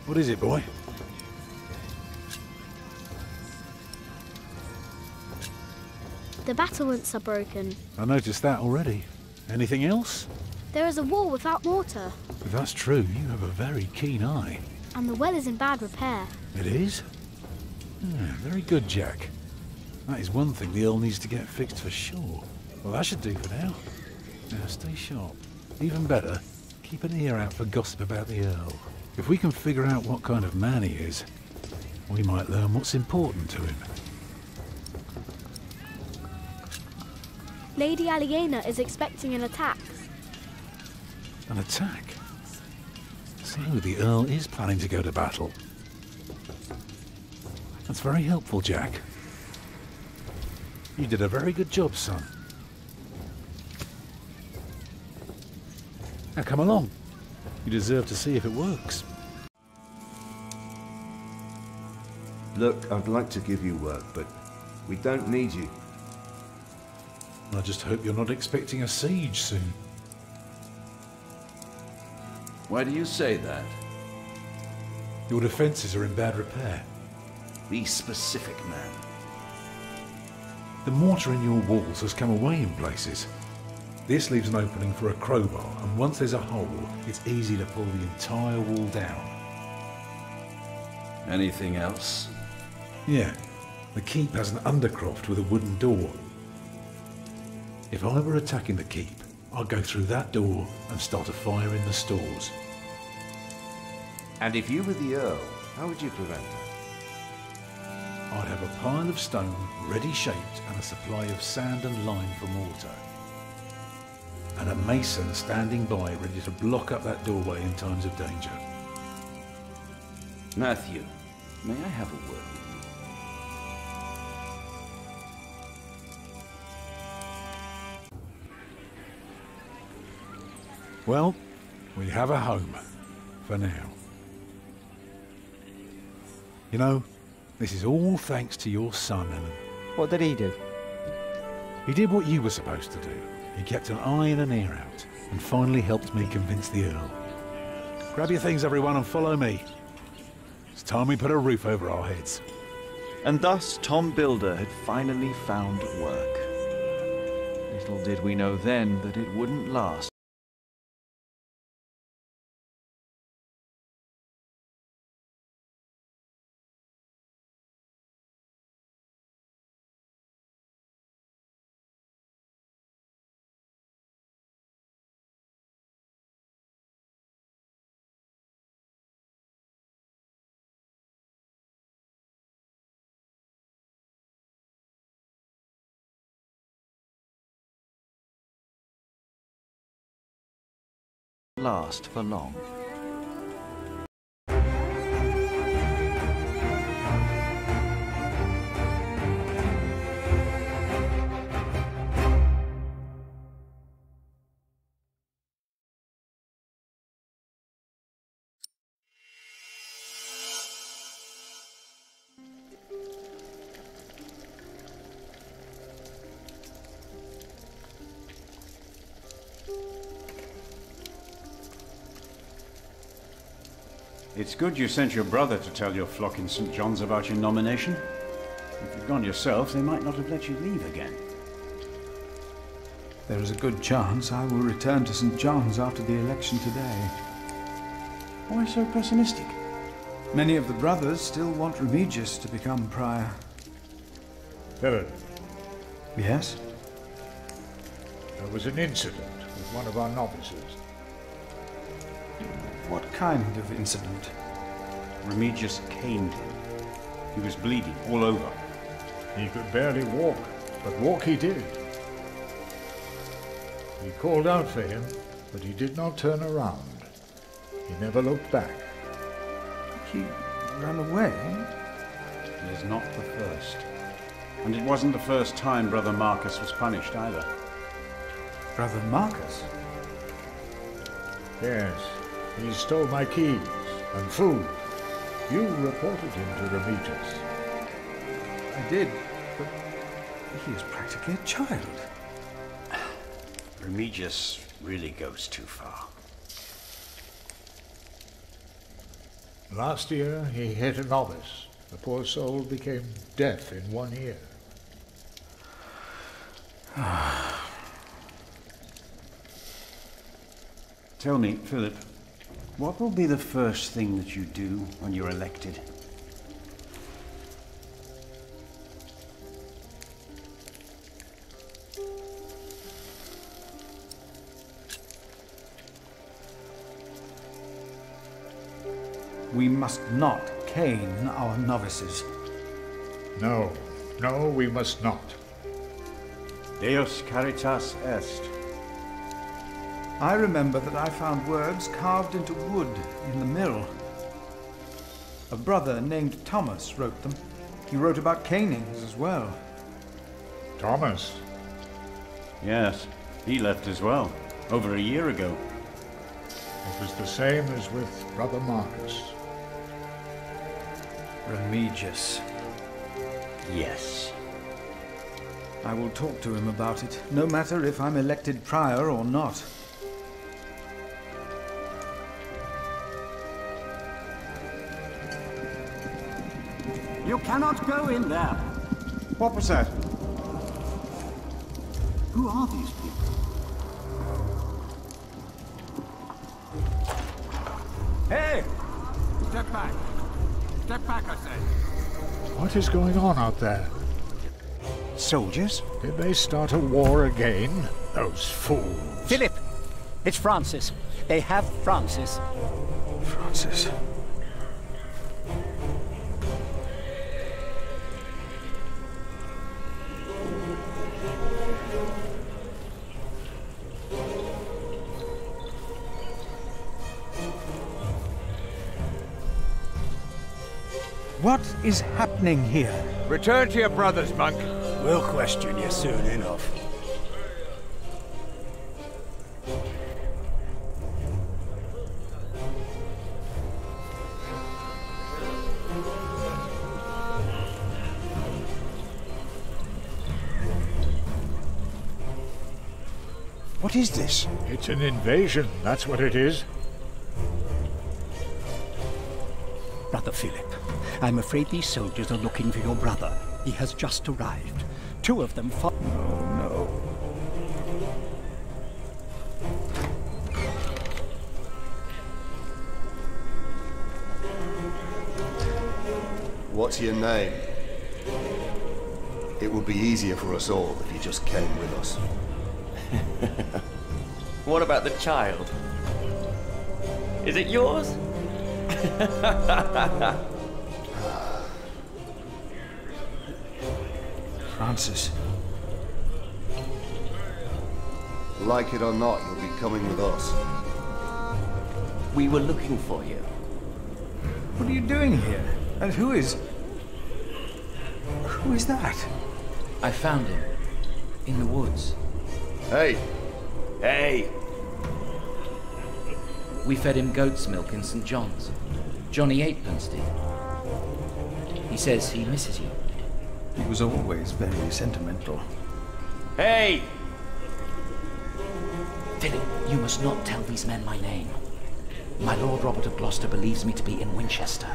What is it, boy? The battlements are broken. I noticed that already. Anything else? There is a wall without mortar. If that's true, you have a very keen eye. And the well is in bad repair. It is? Yeah, very good, Jack. That is one thing the Earl needs to get fixed for sure. Well, that should do for now. Now, stay sharp. Even better, keep an ear out for gossip about the Earl. If we can figure out what kind of man he is, we might learn what's important to him. Lady Aliena is expecting an attack. An attack? So the Earl is planning to go to battle. That's very helpful, Jack. You did a very good job, son. Now come along. You deserve to see if it works. Look, I'd like to give you work, but we don't need you. I just hope you're not expecting a siege soon. Why do you say that? Your defences are in bad repair. Be specific, man. The mortar in your walls has come away in places. This leaves an opening for a crowbar, and once there's a hole, it's easy to pull the entire wall down. Anything else? Yeah, the keep has an undercroft with a wooden door. If I were attacking the keep, I'd go through that door and start a fire in the stores. And if you were the Earl, how would you prevent that? I'd have a pile of stone ready shaped and a supply of sand and lime for mortar. And a mason standing by ready to block up that doorway in times of danger. Matthew, may I have a word with you? Well, we have a home. For now. You know, this is all thanks to your son, Ellen. What did he do? He did what you were supposed to do. He kept an eye and an ear out, and finally helped me convince the Earl. Grab your things, everyone, and follow me. It's time we put a roof over our heads. And thus Tom Builder had finally found work. Little did we know then that it wouldn't last. For long. It's good you sent your brother to tell your flock in St. John's about your nomination. If you'd gone yourself, they might not have let you leave again. There is a good chance I will return to St. John's after the election today. Why so pessimistic? Many of the brothers still want Remigius to become prior. Philip. Yes? There was an incident with one of our novices. What kind of incident? Remigius caned him. He was bleeding all over. He could barely walk, but walk he did. We called out for him, but he did not turn around. He never looked back. He ran away? He is not the first. And it wasn't the first time Brother Marcus was punished either. Brother Marcus? Yes, he stole my keys and food. You reported him to Remigius. I did, but he is practically a child. Remigius really goes too far. Last year, he hit a novice. The poor soul became deaf in 1 ear. Tell me, Philip, what will be the first thing that you do when you're elected? We must not cane our novices. No, no, we must not. Deus caritas est. I remember that I found words carved into wood in the mill. A brother named Thomas wrote them. He wrote about canings as well. Thomas? Yes, he left as well, over a year ago. It was the same as with Brother Marcus. Remigius. Yes. I will talk to him about it, no matter if I'm elected prior or not. You cannot go in there. What was that? Who are these people? Hey! Step back. Step back, I say. What is going on out there? Soldiers? Did they start a war again? Those fools. Philip! It's Francis. They have Francis. Francis. What is happening here? Return to your brothers, monk. We'll question you soon enough. What is this? It's an invasion, that's what it is. Brother Philip, I'm afraid these soldiers are looking for your brother. He has just arrived. 2 of them fought. Oh, no. What's your name? It would be easier for us all if you just came with us. What about the child? Is it yours? Francis. Like it or not, you'll be coming with us. We were looking for you. What are you doing here? And who is that? I found him. In the woods. Hey! Hey! We fed him goat's milk in St. John's. Johnny Eightpence did. He says he misses you. He was always very sentimental. Hey! Philip, you must not tell these men my name. My Lord Robert of Gloucester believes me to be in Winchester.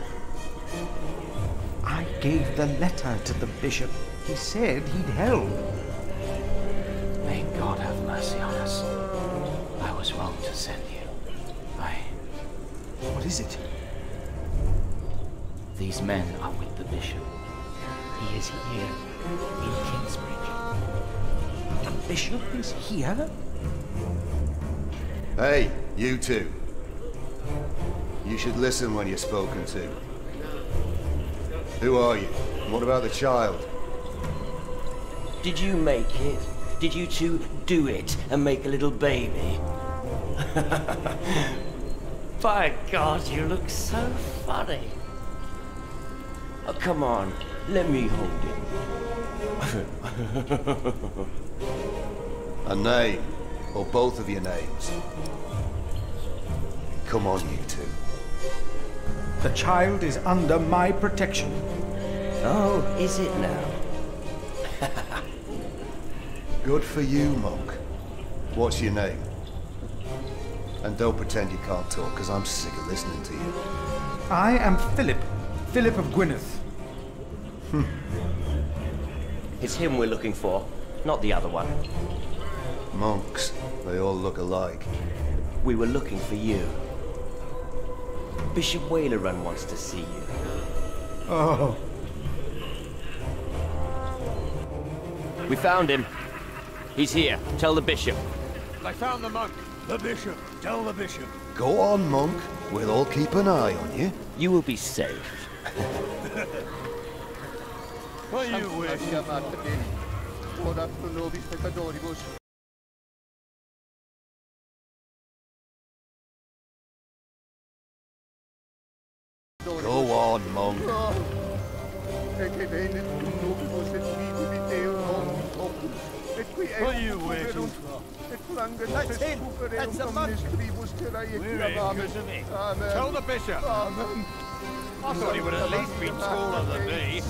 I gave the letter to the bishop. He said he'd help. May God have mercy on us. I was wrong to send you. What is it? These men are with the bishop. He is here, in Kingsbridge. The bishop is here? Hey, you two. You should listen when you're spoken to. Who are you? And what about the child? Did you make it? Did you two do it and make a little baby? By God, you look so funny. Oh, come on, let me hold him. A name, or both of your names. Come on, you two. The child is under my protection. Oh, is it now? Good for you, monk. What's your name? And don't pretend you can't talk, because I'm sick of listening to you. I am Philip. Philip of Gwynedd. It's him we're looking for, not the other one. Monks, they all look alike. We were looking for you. Bishop Wailerun wants to see you. Oh. We found him. He's here. Tell the bishop. I found the monk. The bishop. Tell the bishop. Go on, monk. We'll all keep an eye on you. You will be safe. What you wish? Go on, monk. What are you waiting for? That's him. That's the monk. We're in because of it. Tell the bishop. I thought he would at least be taller than me.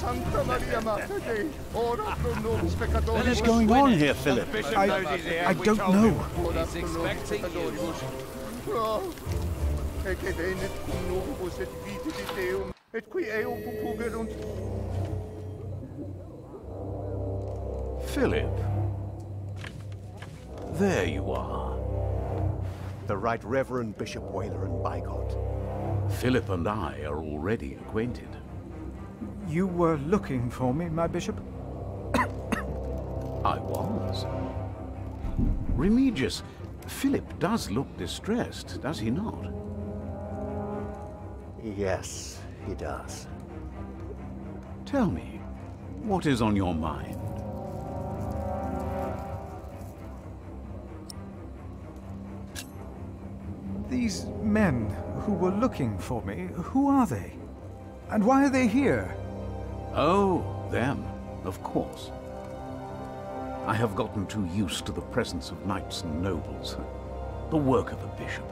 What is going on here, Philip? I don't know. He's expecting you. Philip. There you are. The Right Reverend Bishop Wailerun, by God. Philip and I are already acquainted. You were looking for me, my bishop? I was. Remigius, Philip does look distressed, does he not? Yes, he does. Tell me, what is on your mind? These men who were looking for me, who are they? And why are they here? Oh, them, of course. I have gotten too used to the presence of knights and nobles, the work of a bishop.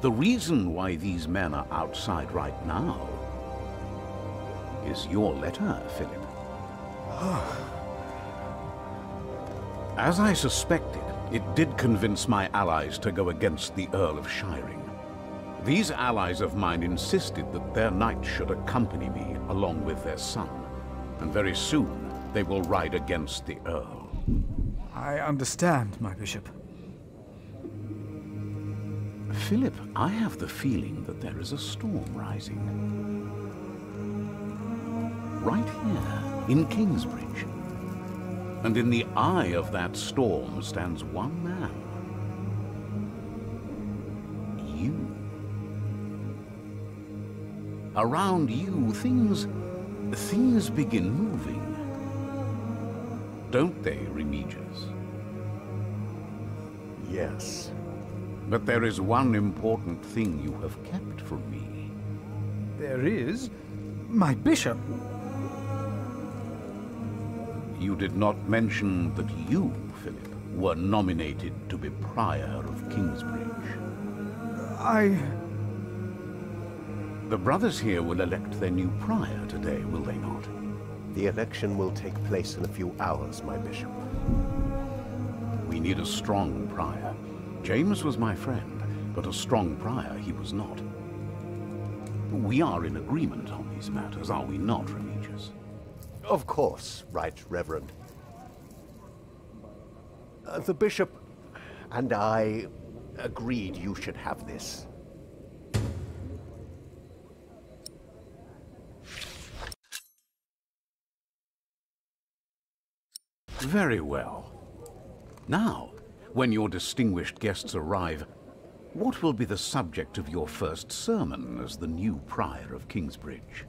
The reason why these men are outside right now is your letter, Philip. As I suspected, it did convince my allies to go against the Earl of Shiring. These allies of mine insisted that their knights should accompany me along with their son, and very soon they will ride against the Earl. I understand, my bishop. Philip, I have the feeling that there is a storm rising. Right here, in Kingsbridge. And in the eye of that storm stands one man. You. Around you, things begin moving. Don't they, Remigius? Yes. But there is one important thing you have kept from me. There is? My bishop? You did not mention that you, Philip, were nominated to be Prior of Kingsbridge. The brothers here will elect their new Prior today, will they not? The election will take place in a few hours, my bishop. We need a strong Prior. James was my friend. but a strong prior he was not. We are in agreement on these matters, are we not, Remigius? Of course, Right Reverend. The bishop and I agreed you should have this. Very well. Now, when your distinguished guests arrive, what will be the subject of your first sermon as the new prior of Kingsbridge?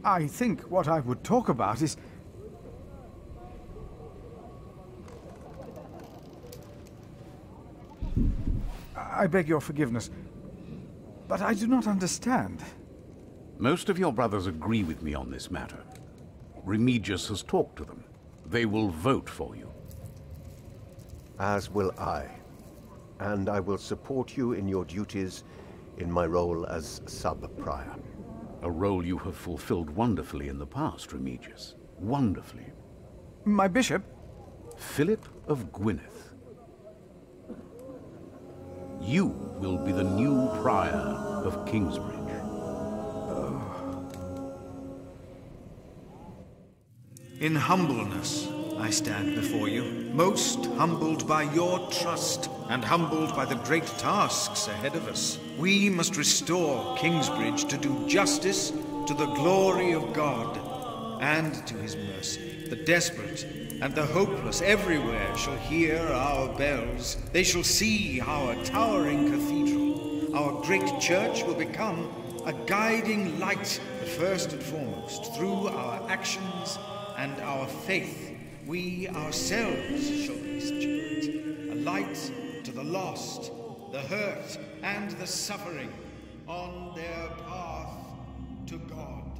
I think what I would talk about is... I beg your forgiveness, but I do not understand. Most of your brothers agree with me on this matter. Remigius has talked to them. They will vote for you. As will I. And I will support you in your duties in my role as sub-prior. A role you have fulfilled wonderfully in the past, Remigius. Wonderfully. My bishop? Philip of Gwynedd. You will be the new prior of Kingsbridge. In humbleness, I stand before you, most humbled by your trust and humbled by the great tasks ahead of us. We must restore Kingsbridge to do justice to the glory of God and to his mercy. The desperate and the hopeless everywhere shall hear our bells. They shall see our towering cathedral. Our great church will become a guiding light, first and foremost, through our actions and our faith. We ourselves shall be such a light to the lost, the hurt, and the suffering on their path to God.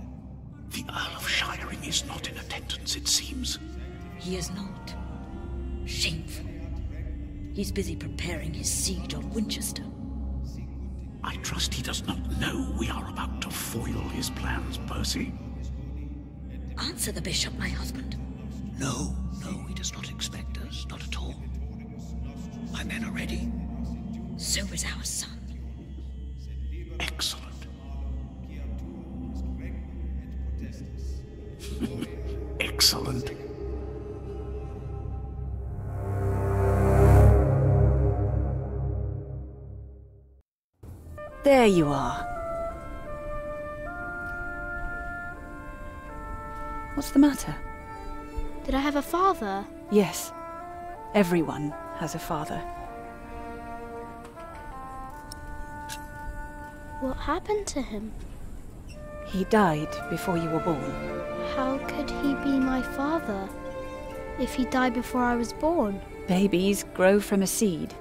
The Earl of Shiring is not in attendance, it seems. He is not. Shameful. He's busy preparing his siege on Winchester. I trust he does not know we are about to foil his plans, Percy. Answer the bishop, my husband. No, he does not expect us, not at all. My men are ready. So is our son. Excellent. Excellent. There you are. What's the matter? Did I have a father? Yes. Everyone has a father. What happened to him? He died before you were born. How could he be my father if he died before I was born? Babies grow from a seed.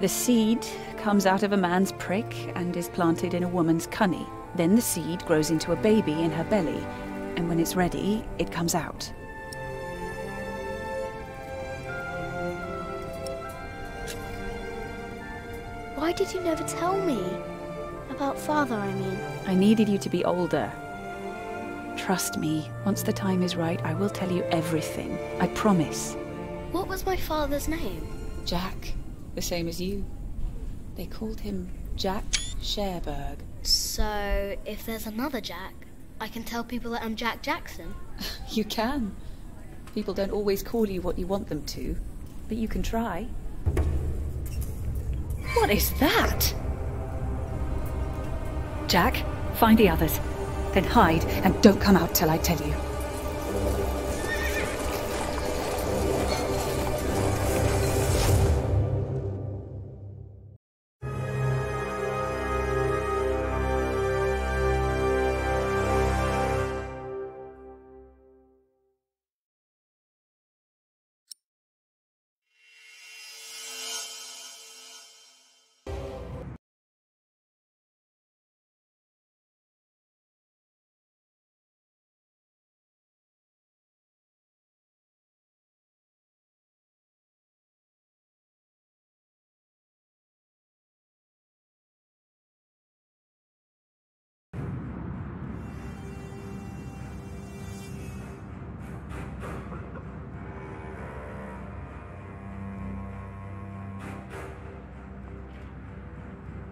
The seed comes out of a man's prick and is planted in a woman's cunny. Then the seed grows into a baby in her belly, and when it's ready, it comes out. Why did you never tell me? About father, I mean. I needed you to be older. Trust me, once the time is right, I will tell you everything. I promise. What was my father's name? Jack, the same as you. They called him Jack Sherberg. So, if there's another Jack, I can tell people that I'm Jack Jackson? You can. People don't always call you what you want them to, but you can try. What is that? Jack, find the others. Then hide and don't come out till I tell you.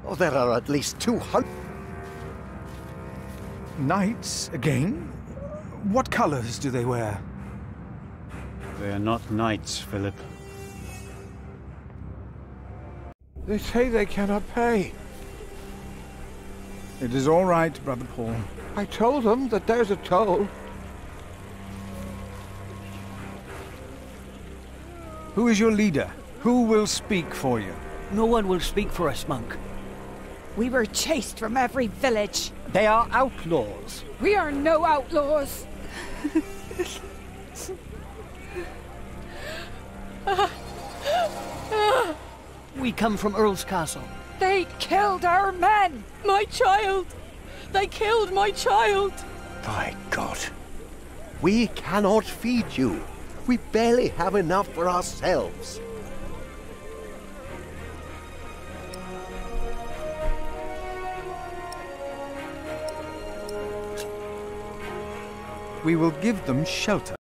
Oh, there are at least 200. Knights again? What colors do they wear? They are not knights, Philip. They say they cannot pay. It is all right, Brother Paul. I told them that there's a toll. Who is your leader? Who will speak for you? No one will speak for us, monk. We were chased from every village. They are outlaws. We are no outlaws. We come from Earl's Castle. They killed our men! My child! They killed my child! By God. We cannot feed you. We barely have enough for ourselves. We will give them shelter.